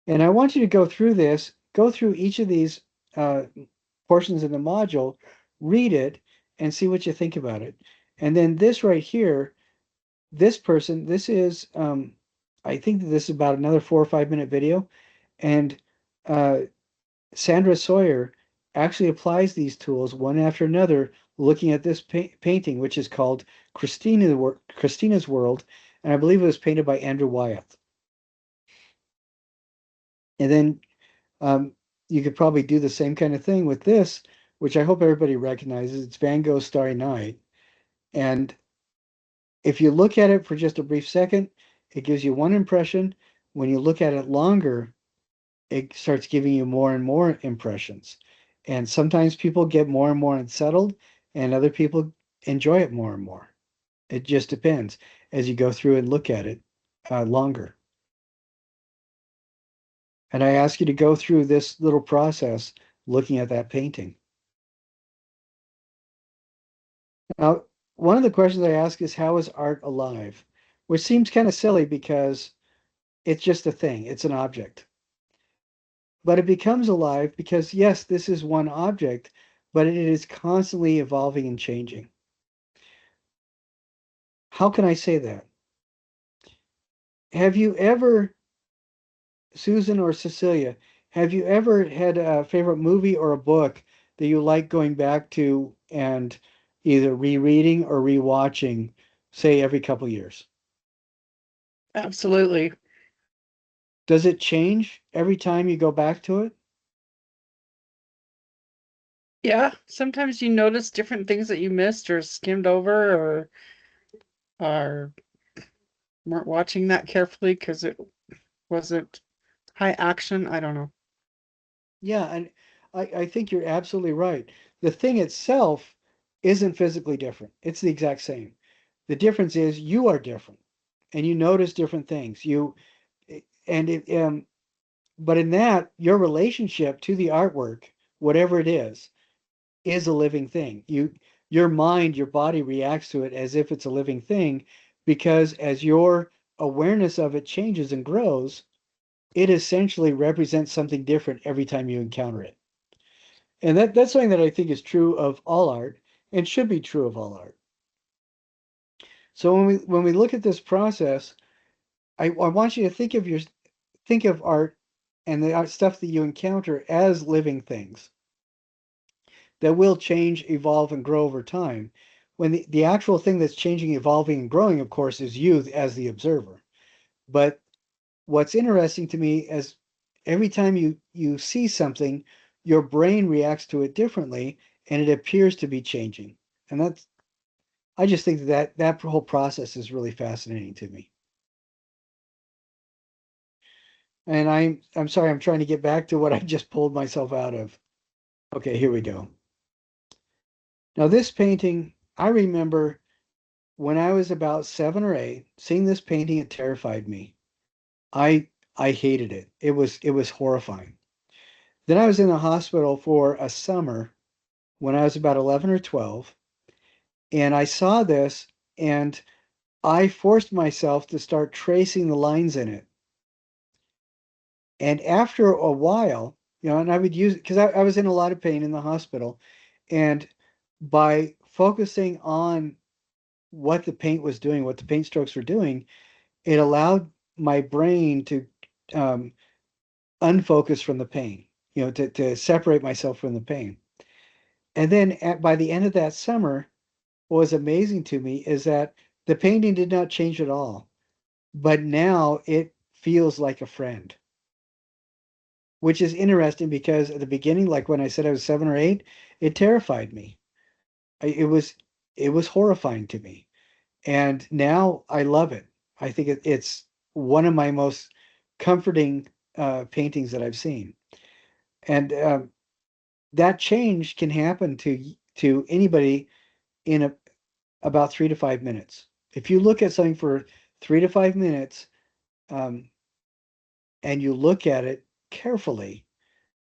And I want you to go through each of these uh, portions of the module, read it, and see what you think about it. And then this right here, this is, I think that this is about another 4 or 5 minute video. And uh, Sandra Sawyer actually applies these tools one after another, looking at this painting, which is called Christina's World, and I believe it was painted by Andrew Wyeth. And then you could probably do the same kind of thing with this, which I hope everybody recognizes. It's Van Gogh's Starry Night. And if you look at it for just a brief second, it gives you one impression. When you look at it longer, it starts giving you more and more impressions. And sometimes people get more and more unsettled, and other people enjoy it more and more. It just depends as you go through and look at it longer. And I ask you to go through this little process looking at that painting. Now, one of the questions I ask is, how is art alive? Which seems kind of silly because it's just a thing, it's an object. But it becomes alive because, yes, this is one object, but it is constantly evolving and changing. How can I say that? Have you ever, Susan or Cecilia, have you ever had a favorite movie or a book that you like going back to and either rereading or rewatching, say every couple years? Absolutely. Does it change every time you go back to it? Yeah, sometimes you notice different things that you missed or skimmed over or weren't watching that carefully because it wasn't high action. I don't know. Yeah, and I think you're absolutely right. The thing itself isn't physically different. It's the exact same. The difference is you are different and you notice different things. And it but in that, your relationship to the artwork, whatever it is a living thing. Your mind, your body reacts to it as if it's a living thing, because as your awareness of it changes and grows, it essentially represents something different every time you encounter it. And that's something that I think is true of all art and should be true of all art. So when we look at this process, I want you to think of art and the art stuff that you encounter as living things that will change, evolve, and grow over time. When the actual thing that's changing, evolving, and growing, of course, is you as the observer. But what's interesting to me is every time you see something, your brain reacts to it differently, and it appears to be changing. And I just think that whole process is really fascinating to me. And I'm sorry, I'm trying to get back to what I just pulled myself out of. Okay, here we go. Now this painting, I remember when I was about 7 or 8, seeing this painting, it terrified me. I hated it. It was horrifying. Then I was in the hospital for a summer when I was about 11 or 12, and I saw this and I forced myself to start tracing the lines in it. And after a while, and I would use it because I was in a lot of pain in the hospital. And by focusing on what the paint was doing, what the paint strokes were doing, it allowed my brain to um, unfocus from the pain, to separate myself from the pain. And then by the end of that summer, what was amazing to me is that the painting did not change at all, but now it feels like a friend, which is interesting because at the beginning, like when I said I was 7 or 8, it terrified me. It was horrifying to me. And now I love it. I think it's one of my most comforting paintings that I've seen. And that change can happen to anybody in about 3 to 5 minutes. If you look at something for 3 to 5 minutes, um, and you look at it carefully,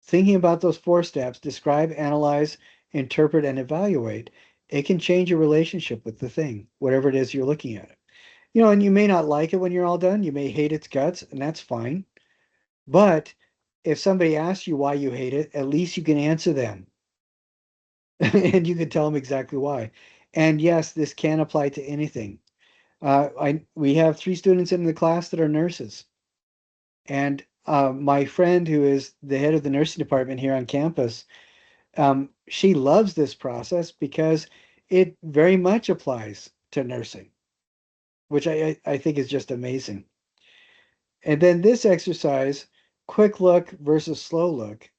thinking about those 4 steps: describe, analyze, interpret, and evaluate, it can change your relationship with the thing, whatever it is you're looking at. And you may not like it when you're all done. You may hate its guts, and that's fine. But if somebody asks you why you hate it, at least you can answer them and you can tell them exactly why. And yes, this can apply to anything. We have 3 students in the class that are nurses, and my friend who is the head of the nursing department here on campus, she loves this process because it very much applies to nursing, which I think is just amazing. And then this exercise, quick look versus slow look,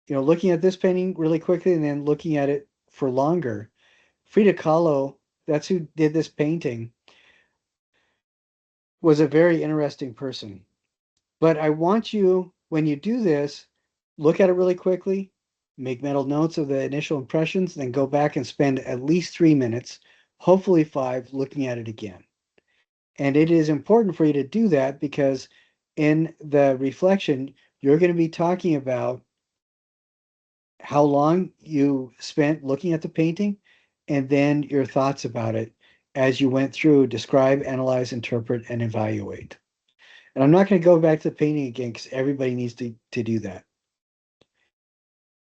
looking at this painting really quickly and then looking at it for longer. Frida Kahlo, that's who did this painting, was a very interesting person. But I want you, when you do this, look at it really quickly, make mental notes of the initial impressions, then go back and spend at least 3 minutes, hopefully 5, looking at it again. And it is important for you to do that because in the reflection, you're going to be talking about how long you spent looking at the painting and then your thoughts about it as you went through describe, analyze, interpret, and evaluate. And I'm not going to go back to the painting again because everybody needs to do that.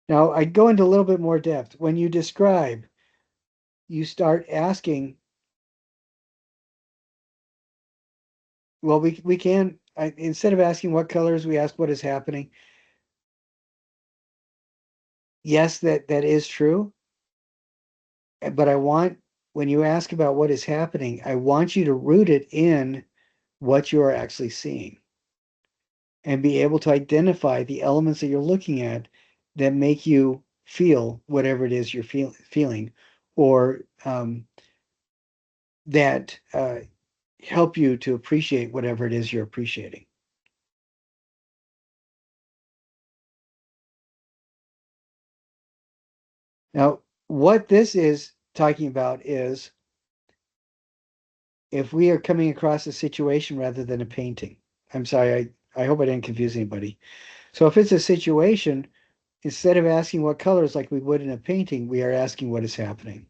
Now, I go into a little bit more depth. When you describe, you start asking, well, we can, instead of asking what colors, we ask what is happening. Yes, that is true. But I want, when you ask about what is happening, I want you to root it in what you are actually seeing and be able to identify the elements that you're looking at that make you feel whatever it is you're feeling, or that help you to appreciate whatever it is you're appreciating. Now, what this is talking about is if we are coming across a situation rather than a painting. I'm sorry, I hope I didn't confuse anybody. So if it's a situation, instead of asking what colors like we would in a painting, we are asking what is happening.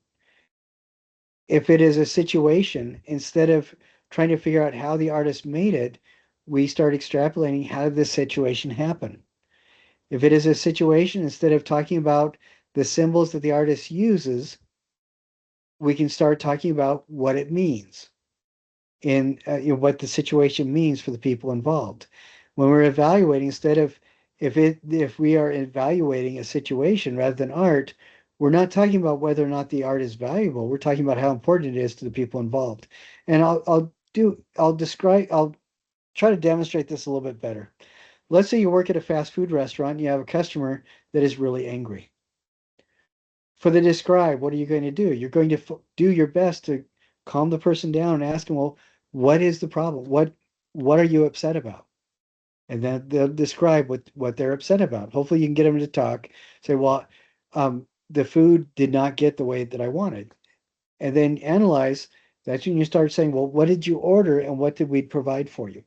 If it is a situation, instead of trying to figure out how the artist made it, we start extrapolating how did this situation happen. If it is a situation, instead of talking about the symbols that the artist uses, we can start talking about what it means in what the situation means for the people involved. When we're evaluating, instead of if we are evaluating a situation rather than art, we're not talking about whether or not the art is valuable. We're talking about how important it is to the people involved. And I'll try to demonstrate this a little bit better. Let's say you work at a fast food restaurant and you have a customer that is really angry. For the describe, what are you going to do? You're going to do your best to calm the person down and ask them, well, what is the problem? What are you upset about? And then they'll describe what they're upset about. Hopefully you can get them to talk, say, well, the food did not get the way that I wanted. And then analyze. That's when you start saying, well, what did you order and what did we provide for you?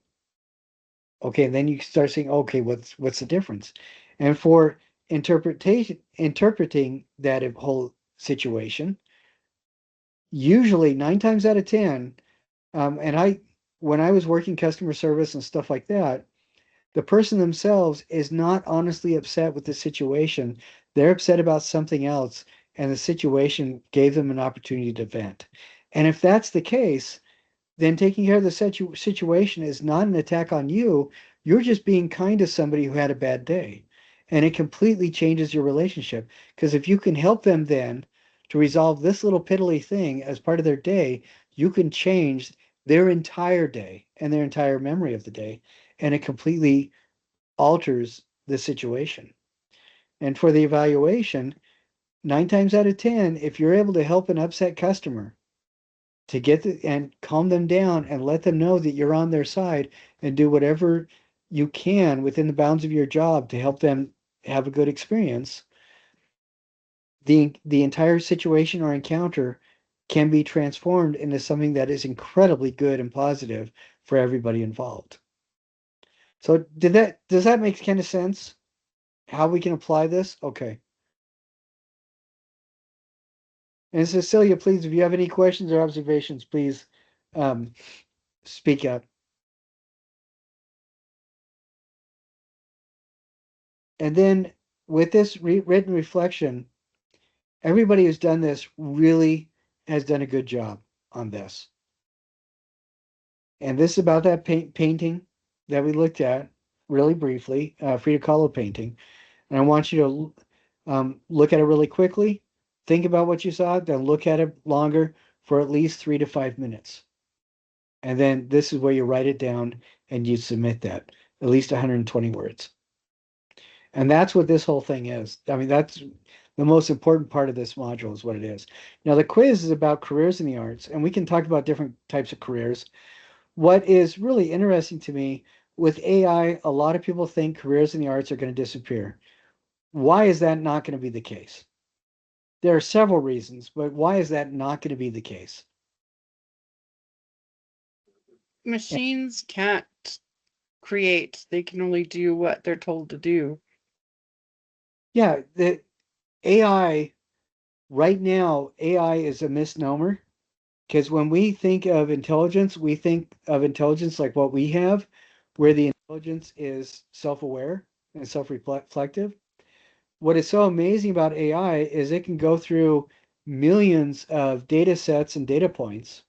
Okay, and then you start saying, okay, what's the difference? And for interpreting that whole situation, usually 9 times out of 10, and when I was working customer service and stuff like that, the person themselves is not honestly upset with the situation. They're upset about something else, and the situation gave them an opportunity to vent. And if that's the case, then taking care of the situation is not an attack on you. You're just being kind to somebody who had a bad day. And it completely changes your relationship. Because if you can help them then to resolve this little piddly thing as part of their day, you can change their entire day and their entire memory of the day. And it completely alters the situation. And for the evaluation, 9 times out of 10, if you're able to help an upset customer to and calm them down and let them know that you're on their side and do whatever you can within the bounds of your job to help them have a good experience, the entire situation or encounter can be transformed into something that is incredibly good and positive for everybody involved. So does that make kind of sense? How we can apply this? Okay. And Cecilia, please, if you have any questions or observations, please um, speak up. And then with this written reflection, everybody who's done this really has done a good job on this. And this is about that painting that we looked at really briefly, Frida Kahlo painting. And I want you to look at it really quickly, think about what you saw, then look at it longer for at least 3 to 5 minutes. And then this is where you write it down and you submit that, at least 120 words. And that's what this whole thing is. I mean, that's the most important part of this module is what it is. Now, the quiz is about careers in the arts, and we can talk about different types of careers. What is really interesting to me with AI, a lot of people think careers in the arts are going to disappear. Why is that not going to be the case? There are several reasons, but why is that not going to be the case? And Machines can't create, they can only do what they're told to do. yeah, the AI right now, AI is a misnomer. Because when we think of intelligence, we think of intelligence like what we have, where the intelligence is self-aware and self-reflective. What is so amazing about AI is it can go through millions of data sets and data points,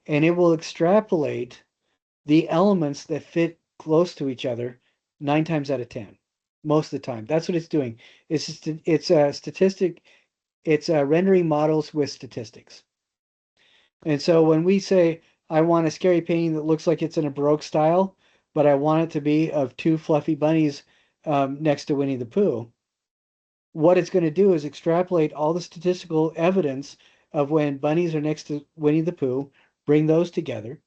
and it will extrapolate the elements that fit close to each other 9 times out of 10, most of the time. That's what it's doing. It's a statistic. It's rendering models with statistics. And so when we say, I want a scary painting that looks like it's in a Baroque style, but I want it to be of two fluffy bunnies next to Winnie the Pooh, what it's going to do is extrapolate all the statistical evidence of when bunnies are next to Winnie the Pooh, bring those together.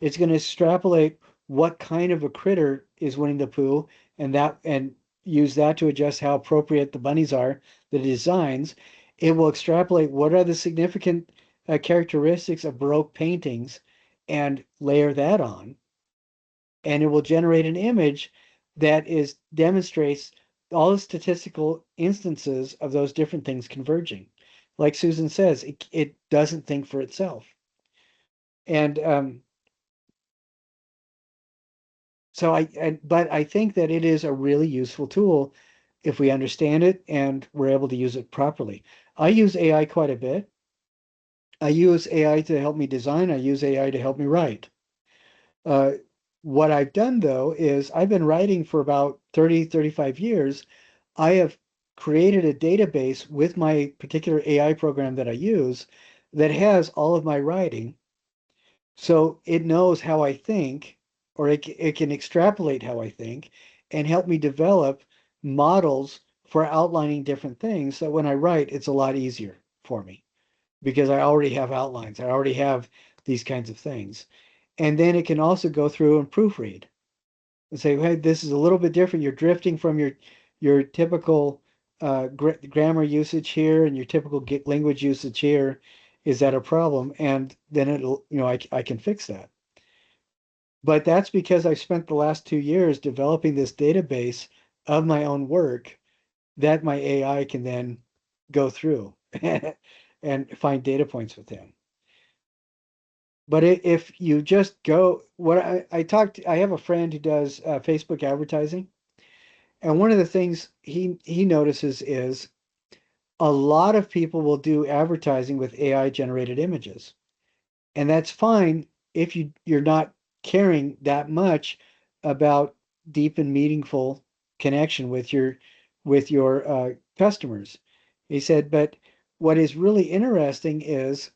It's going to extrapolate what kind of a critter is Winnie the Pooh, and use that to adjust how appropriate the bunnies are, the designs. It will extrapolate what are the significant characteristics of Baroque paintings and layer that on, and it will generate an image that is demonstrates all the statistical instances of those different things converging. Like Susan says, it doesn't think for itself. And but I think that it is a really useful tool if we understand it and we're able to use it properly. I use AI quite a bit. I use AI to help me design. I use AI to help me write. Uh, what I've done though is I've been writing for about 30, 35 years. I have created a database with my particular AI program that I use that has all of my writing. So it knows how I think, or it can extrapolate how I think and help me develop models for outlining different things so that when I write, it's a lot easier for me because I already have outlines. I already have these kinds of things. And then it can also go through and proofread. and say, hey, this is a little bit different. You're drifting from your typical grammar usage here and your typical language usage here. Is that a problem? And then it'll, I can fix that. But that's because I spent the last 2 years developing this database of my own work that my AI can then go through and find data points with him. But if you just go, what I have a friend who does Facebook advertising, and one of the things he notices is a lot of people will do advertising with AI generated images. And that's fine if you're not caring that much about deep and meaningful connection with your customers. He said, but what is really interesting is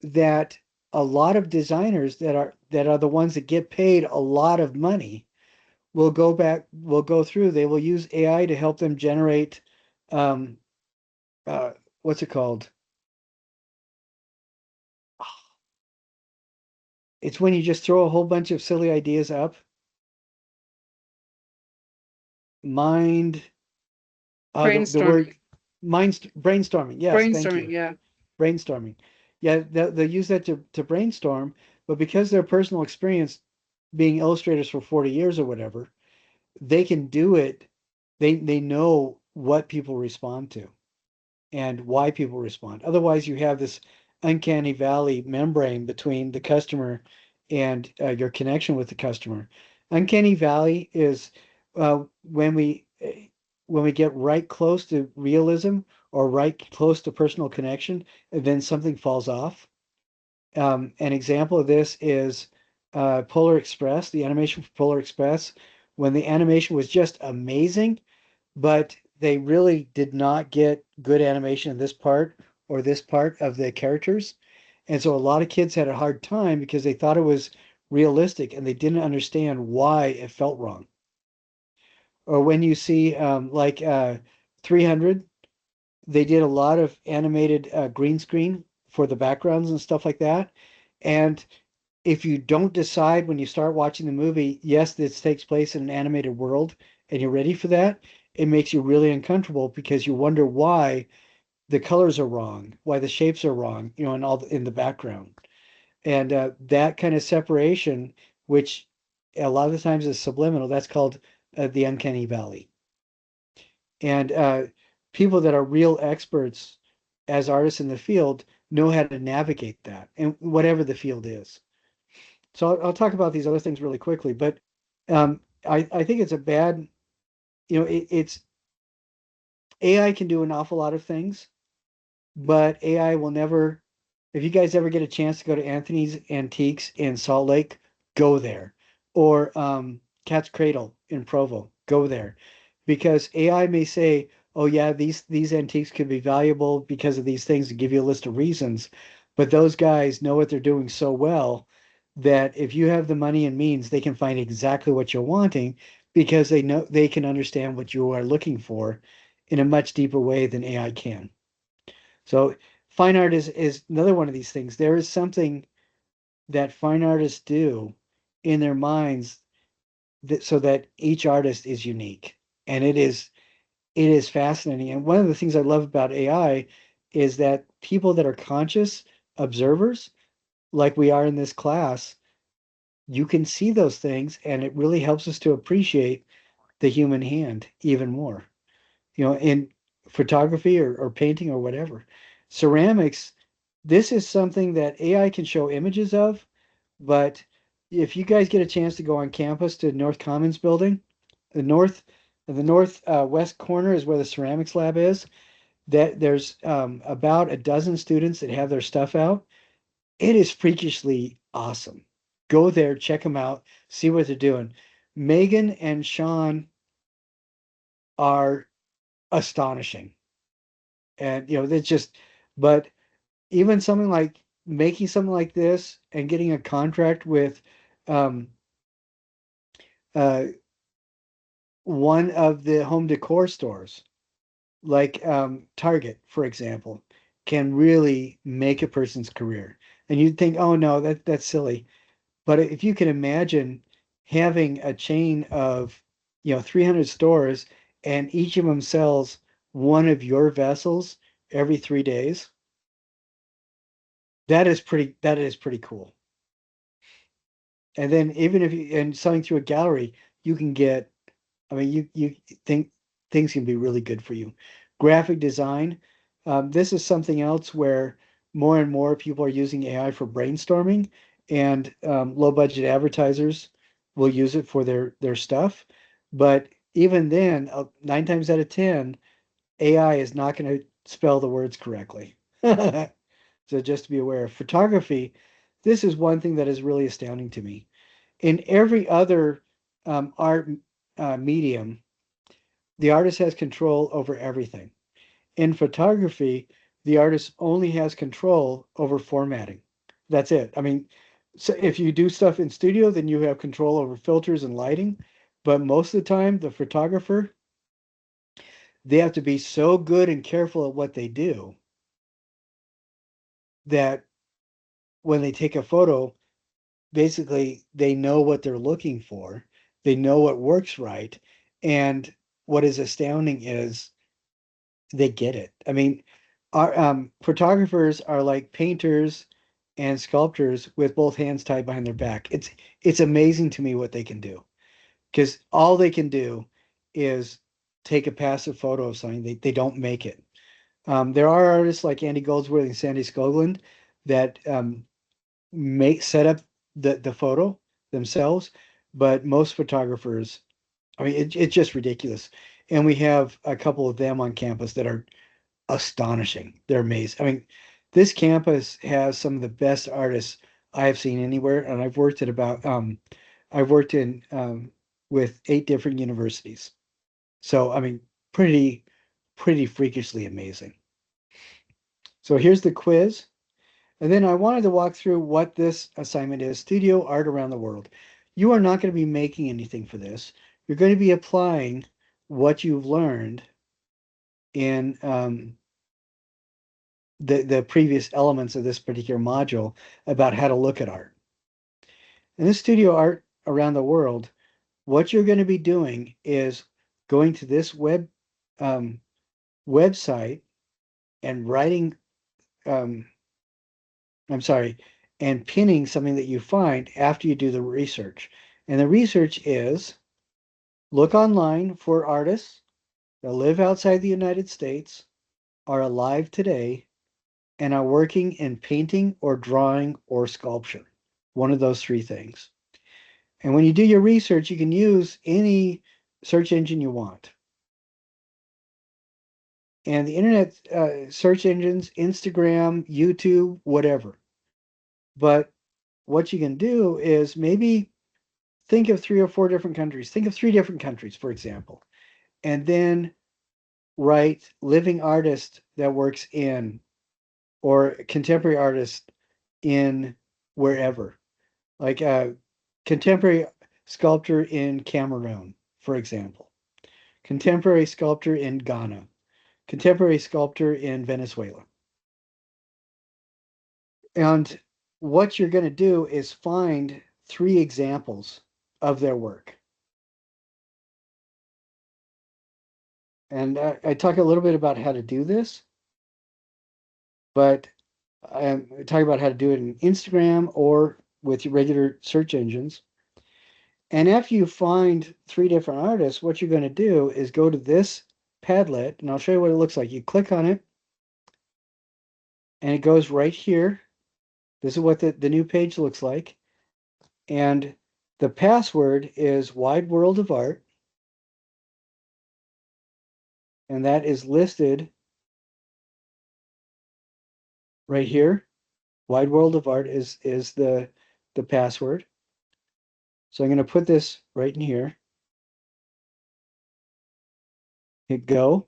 that a lot of designers that are the ones that get paid a lot of money will go through, they will use AI to help them generate um uh what's it called? It's when you just throw a whole bunch of silly ideas up. Mind the word Brainstorming. brainstorming. Yes, thank Brainstorming, you. yeah. Brainstorming. Yeah, they'll use that to brainstorm, but because their personal experience being illustrators for 40 years or whatever, they can do it. They know what people respond to and why people respond. Otherwise, you have this uncanny valley membrane between the customer and your connection with the customer. Uncanny valley is when we get right close to realism or right close to personal connection, and then something falls off. An example of this is Polar Express, the animation for Polar Express, when the animation was just amazing, but they really did not get good animation in this part or this part of the characters. And so a lot of kids had a hard time because they thought it was realistic and they didn't understand why it felt wrong. Or when you see 300, they did a lot of animated green screen for the backgrounds and stuff like that. And if you don't decide when you start watching the movie, yes, this takes place in an animated world, and you're ready for that, it makes you really uncomfortable because you wonder why the colors are wrong, why the shapes are wrong, and all in the background. And that kind of separation, which a lot of the times is subliminal, that's called the uncanny valley. And people that are real experts as artists in the field know how to navigate that, and whatever the field is. So I'll talk about these other things really quickly, but I think it's a bad, it's AI can do an awful lot of things, but AI will never. If you guys ever get a chance to go to Anthony's Antiques in Salt Lake, go there, or Cat's Cradle in Provo, go there, because AI may say, "Oh yeah, these antiques could be valuable because of these things," and give you a list of reasons, but those guys know what they're doing so well that if you have the money and means, they can find exactly what you're wanting because they know they can understand what you are looking for in a much deeper way than AI can. So fine art is another one of these things. There is something that fine artists do in their minds that so that each artist is unique. And it is fascinating. And one of the things I love about AI is that people that are conscious observers, like we are in this class, you can see those things and it really helps us to appreciate the human hand even more. In photography or painting or whatever. Ceramics, this is something that AI can show images of, but if you guys get a chance to go on campus to North Commons building, the north west corner is where the ceramics lab is. That there's about a dozen students that have their stuff out. It is freakishly awesome. Go there, check them out, see what they're doing. Megan and Sean are astonishing. And it's just, but even something like making something like this and getting a contract with um uh one of the home decor stores, like Target, for example, can really make a person's career. And you'd think, oh no, that's silly. But if you can imagine having a chain of 300 stores, and each of them sells one of your vessels every 3 days. That is pretty cool. And then even if you and selling through a gallery, you can get, I mean, you think things can be really good for you. Graphic design, this is something else where more and more people are using AI for brainstorming, and low budget advertisers will use it for their stuff. But even then, 9 times out of 10, AI is not going to spell the words correctly. So just to be aware, photography, this is one thing that is really astounding to me. In every other art medium, the artist has control over everything. In photography, the artist only has control over formatting. That's it. I mean, so if you do stuff in studio, then you have control over filters and lighting. But most of the time, the photographer, they have to be so good and careful at what they do that when they take a photo, basically they know what they're looking for. They know what works right. And what is astounding is they get it. I mean, our photographers are like painters and sculptors with both hands tied behind their back. It's amazing to me what they can do, because all they can do is take a passive photo of something. They don't make it. There are artists like Andy Goldsworthy and Sandy Skoglund that make set up the photo themselves, but most photographers, I mean, it's just ridiculous. And we have a couple of them on campus that are astonishing. They're amazing. I mean, this campus has some of the best artists I have seen anywhere, and I've worked in with 8 different universities. So I mean, pretty freakishly amazing. So here's the quiz. And then I wanted to walk through what this assignment is: studio art around the world. You are not going to be making anything for this. You're going to be applying what you've learned in the previous elements of this particular module about how to look at art. And this studio art around the world, what you're going to be doing is going to this um, website and writing, um, I'm sorry, and pinning something that you find after you do the research. And the research is look online for artists that live outside the United States, are alive today, and are working in painting or drawing or sculpture. One of those 3 things. And when you do your research, you can use any search engine you want. And the internet search engines, Instagram, YouTube, whatever. But what you can do is maybe think of 3 or 4 different countries. Think of 3 different countries, for example, and then write living artist that works in, or contemporary artist in wherever, like a contemporary sculptor in Cameroon, for example, contemporary sculptor in Ghana, contemporary sculptor in Venezuela. And what you're going to do is find 3 examples of their work. And I talk a little bit about how to do this, but I'm talking about how to do it in Instagram or with your regular search engines. And after you find 3 different artists, what you're going to do is go to this Padlet, and I'll show you what it looks like. You click on it, and it goes right here. This is what the new page looks like. And the password is Wide World of Art, and that is listed right here. Wide World of Art is the password. So I'm going to put this right in here. Hit go.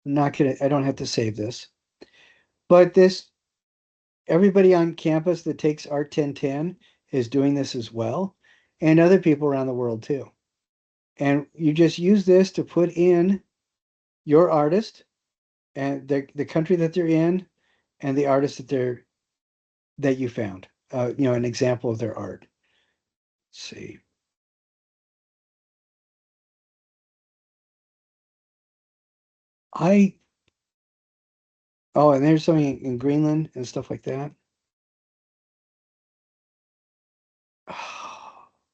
I'm not gonna, I don't have to save this. But everybody on campus that takes Art 1010 is doing this as well, and other people around the world too. And you just use this to put in your artist and the country that they're in and the artist that you found. an example of their art. Let's see. I Oh, and there's something in Greenland and stuff like that.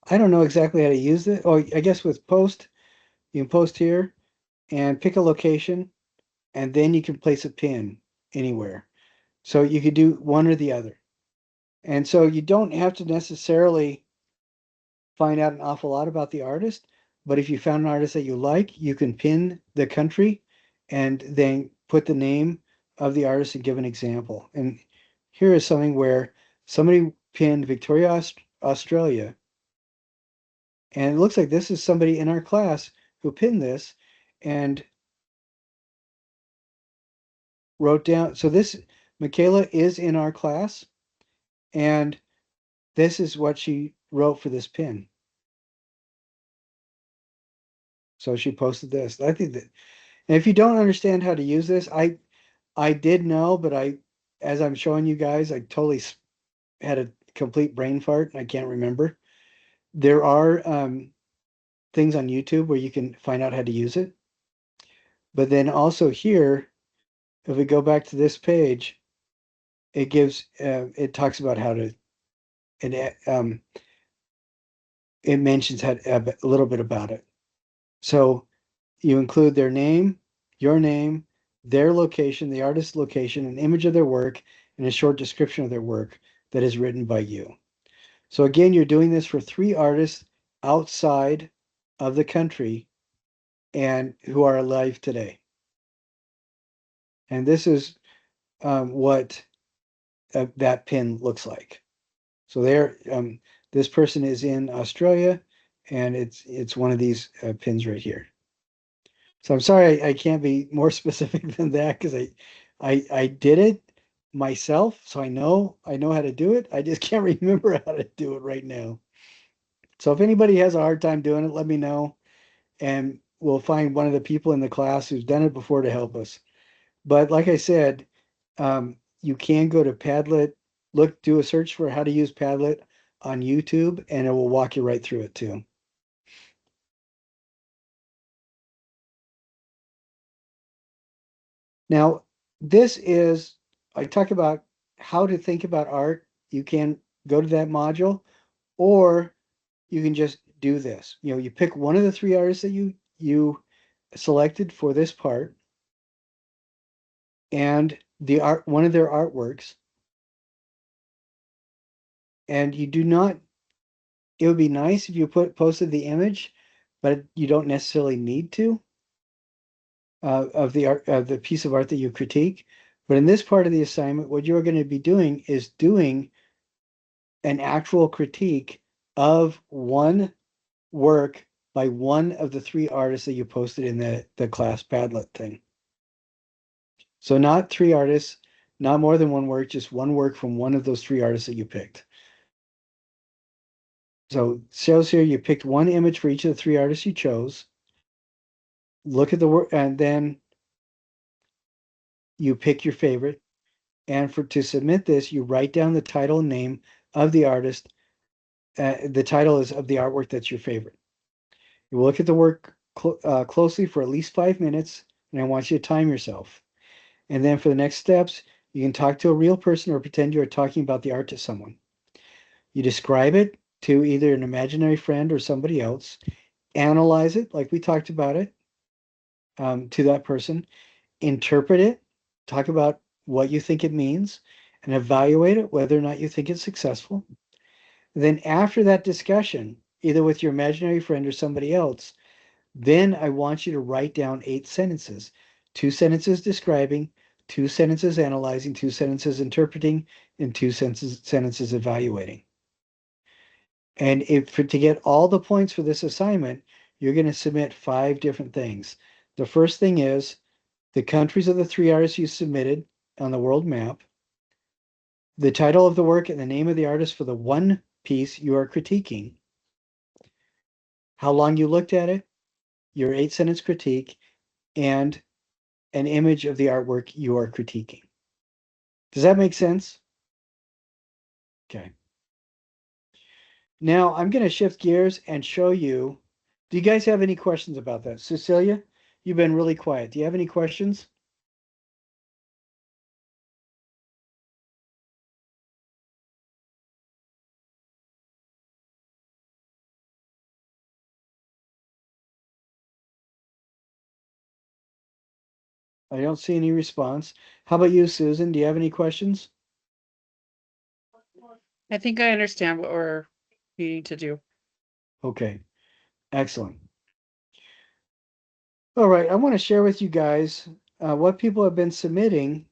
I don't know exactly how to use it. Oh, I guess with post, you can post here and pick a location, and then you can place a pin anywhere. So you could do one or the other. And so you don't have to necessarily find out an awful lot about the artist, but if you found an artist that you like, you can pin the country and then put the name of the artist and give an example. And here is something where somebody pinned Victoria, Australia, and it looks like this is somebody in our class who pinned this and wrote down. So this Michaela is in our class, and this is what she wrote for this pin. So she posted this. I think that, and if you don't understand how to use this, I did know, but as I'm showing you guys, I totally had a complete brain fart. I can't remember. There are things on YouTube where you can find out how to use it. But then also here, if we go back to this page, it talks about how to, and it mentions a little bit about it. So you include their name, your name, their location, the artist's location, an image of their work, and a short description of their work that is written by you. So again, you're doing this for 3 artists outside of the country and who are alive today. And this is what that pin looks like. So this person is in Australia, and it's one of these pins right here. So I'm sorry I can't be more specific than that because I did it myself, so I know how to do it. I just can't remember how to do it right now. So if anybody has a hard time doing it, let me know, and we'll find one of the people in the class who's done it before to help us. But like I said, you can go to Padlet, do a search for how to use Padlet on YouTube, and it will walk you right through it too. Now, I talk about how to think about art. You can go to that module, or you can just do this. You pick one of the 3 artists that you selected for this part, and one of their artworks, and you do not. It would be nice if you posted the image, but you don't necessarily need to of the piece of art that you critique. But in this part of the assignment, what you're going to be doing is doing an actual critique of one work by one of the 3 artists that you posted in the class Padlet thing. So not 3 artists, not more than one work, just one work from one of those 3 artists that you picked. So it shows here you picked one image for each of the 3 artists you chose. Look at the work, and then you pick your favorite. And to submit this, you write down the title and name of the artist. The title is of the artwork that's your favorite. You will look at the work closely for at least 5 minutes, and I want you to time yourself. And then for the next steps, you can talk to a real person or pretend you are talking about the art to someone. You describe it to either an imaginary friend or somebody else, analyze it like we talked about it to that person, interpret it, talk about what you think it means, and evaluate it whether or not you think it's successful. Then after that discussion, either with your imaginary friend or somebody else, then I want you to write down 8 sentences, 2 sentences describing, 2 sentences analyzing, 2 sentences interpreting, and 2 sentences evaluating. And to get all the points for this assignment, you're going to submit 5 different things. The first thing is the countries of the 3 artists you submitted on the world map, the title of the work and the name of the artist for the one piece you are critiquing, how long you looked at it, your 8 sentence critique, and an image of the artwork you are critiquing. Does that make sense? Okay. Now I'm going to shift gears and show you. Do you guys have any questions about that? Cecilia, you've been really quiet. Do you have any questions? I don't see any response. How about you, Susan? Do you have any questions? I think I understand what we're needing to do. Okay, excellent. All right, I want to share with you guys what people have been submitting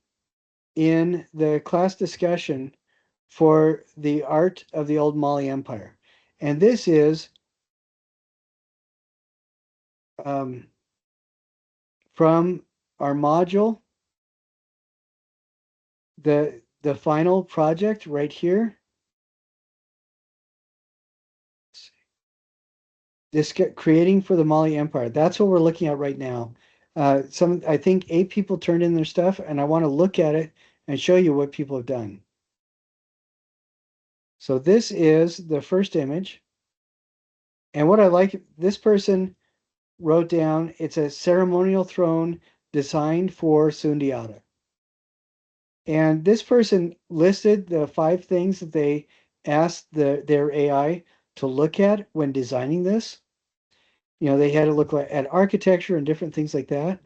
in the class discussion for the art of the old Mali Empire. And this is um, from our module, the final project right here. This creating for the Mali Empire. That's what we're looking at right now. I think 8 people turned in their stuff, and I want to look at it and show you what people have done. So this is the first image. And what I like, this person wrote down, it's a ceremonial throne designed for Sundiata. And this person listed the 5 things that they asked their AI to look at when designing this. They had to look at architecture and different things like that.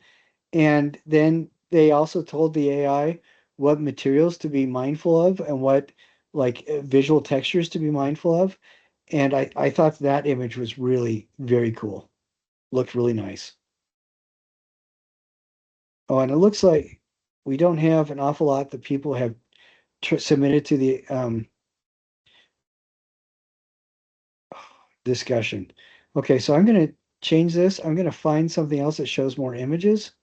And then they also told the AI what materials to be mindful of and what visual textures to be mindful of. And I thought that image was really very cool. Looked really nice. Oh, and it looks like we don't have an awful lot that people have submitted to the discussion. Okay, so I'm going to change this. I'm going to find something else that shows more images.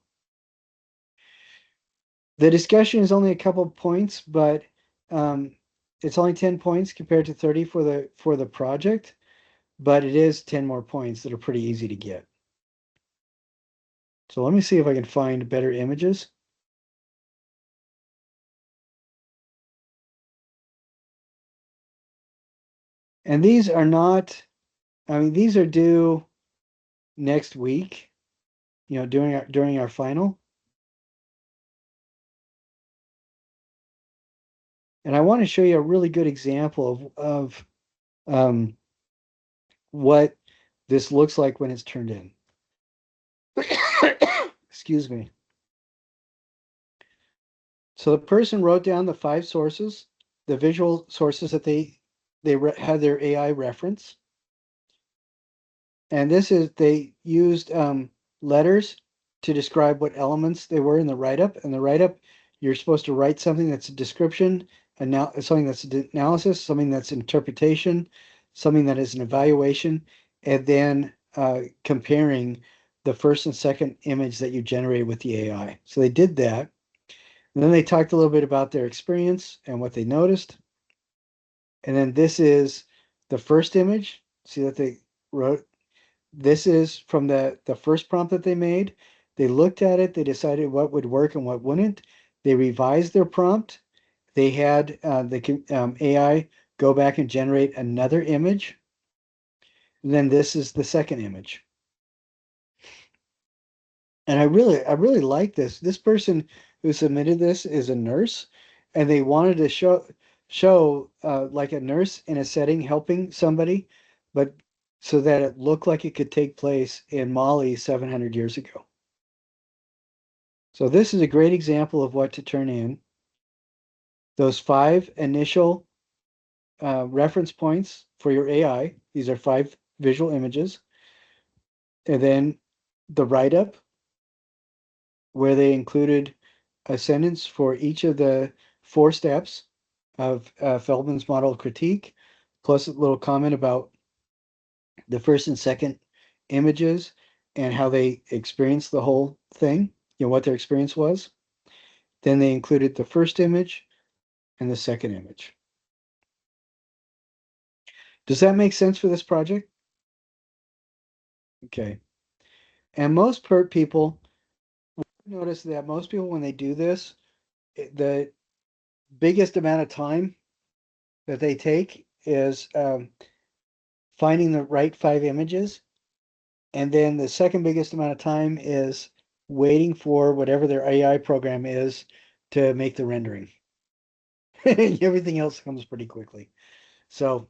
The discussion is only a couple points, but um, it's only 10 points compared to 30 for the project, but it is 10 more points that are pretty easy to get. So let me see if I can find better images. And these are not, I mean, these are due next week, during our final. And I want to show you a really good example of what this looks like when it's turned in. Excuse me. So the person wrote down the 5 sources, the visual sources that they had their AI reference, and they used letters to describe what elements they were in the write-up. And the write-up, you're supposed to write something that's a description, something that's analysis, something that's interpretation, something that is an evaluation, and then comparing the first and second image that you generated with the AI. So they did that. And then they talked a little bit about their experience and what they noticed. And then this is the first image. See that they wrote. This is from the first prompt that they made. They looked at it. They decided what would work and what wouldn't. They revised their prompt. They had the AI go back and generate another image. And then this is the second image. And I really like this. This person who submitted this is a nurse, and they wanted to show like a nurse in a setting helping somebody, but so that it looked like it could take place in Mali 700 years ago. So this is a great example of what to turn in. Those 5 initial reference points for your AI. These are 5 visual images, and then the write-up where they included a sentence for each of the 4 steps of Feldman's model critique, plus a little comment about the first and second images and how they experienced the whole thing, what their experience was. Then they included the first image and the second image. Does that make sense for this project? Okay. And most people notice that most people, when they do this, the biggest amount of time that they take is finding the right 5 images. And then the second biggest amount of time is waiting for whatever their AI program is to make the rendering. Everything else comes pretty quickly. So,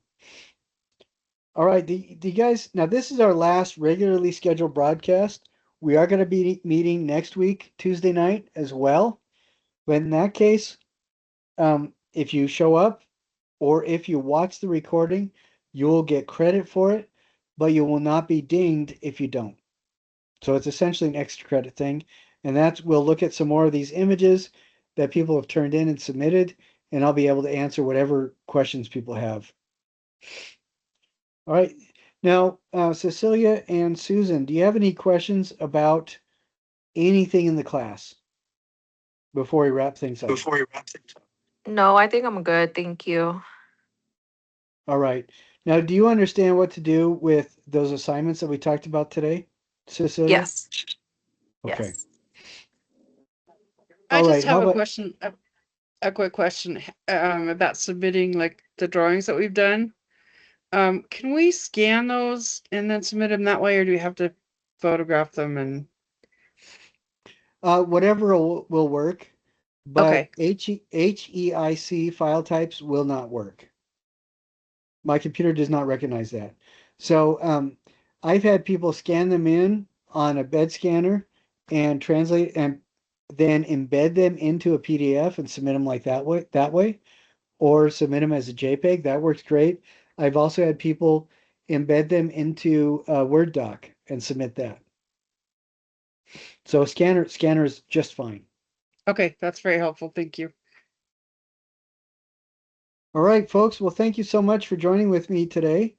all right, do you guys, now this is our last regularly scheduled broadcast. We are going to be meeting next week, Tuesday night as well. But in that case, if you show up or if you watch the recording, you will get credit for it, but you will not be dinged if you don't. So it's essentially an extra credit thing. And that's, we'll look at some more of these images that people have turned in and submitted, and I'll be able to answer whatever questions people have. All right. Now, Cecilia and Susan, do you have any questions about anything in the class before we wrap things up? No, I think I'm good. Thank you. All right. Now, do you understand what to do with those assignments that we talked about today, Cecilia? Yes. Okay. Yes. I All just right. How have a about question, a quick question about submitting like the drawings that we've done. Can we scan those and then submit them that way, or do we have to photograph them and? whatever will work, but Okay. HEIC file types will not work. My computer does not recognize that. So I've had people scan them in on a bed scanner and translate and then embed them into a PDF and submit them like that way, or submit them as a JPEG. That works great. I've also had people embed them into a Word doc and submit that. So scanner is just fine. Okay, that's very helpful. Thank you. All right, folks. Well, thank you so much for joining with me today.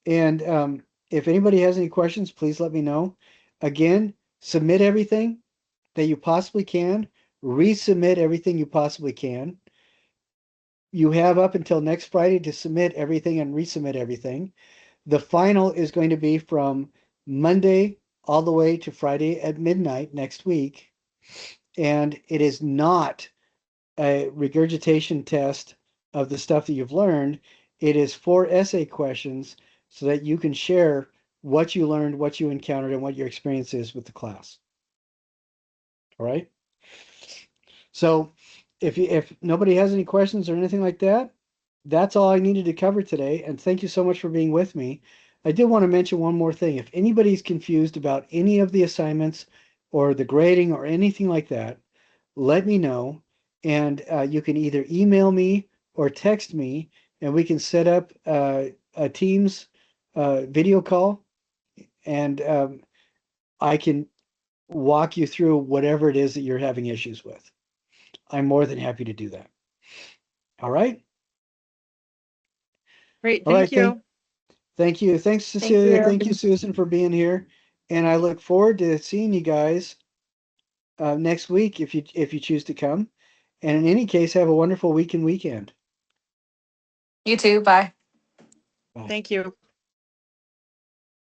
And if anybody has any questions, please let me know. Again, submit everything that you possibly can, resubmit everything you possibly can. You have up until next Friday to submit everything and resubmit everything. The final is going to be from Monday all the way to Friday at midnight next week. And it is not a regurgitation test of the stuff that you've learned. It is 4 essay questions so that you can share what you learned, what you encountered, and what your experience is with the class. All right. So if nobody has any questions or anything like that, that's all I needed to cover today. And thank you so much for being with me. I did want to mention one more thing. If anybody's confused about any of the assignments or the grading or anything like that, let me know. And you can either email me or text me, and we can set up a Teams video call, and I can walk you through whatever it is that you're having issues with. I'm more than happy to do that. All right. Great. All right. Thank you. Thank you. Thanks, Thank Cecilia. you. Thank you, Susan, for being here. And I look forward to seeing you guys next week if you choose to come. And in any case, have a wonderful week and weekend. You too. Bye. Bye. Thank you.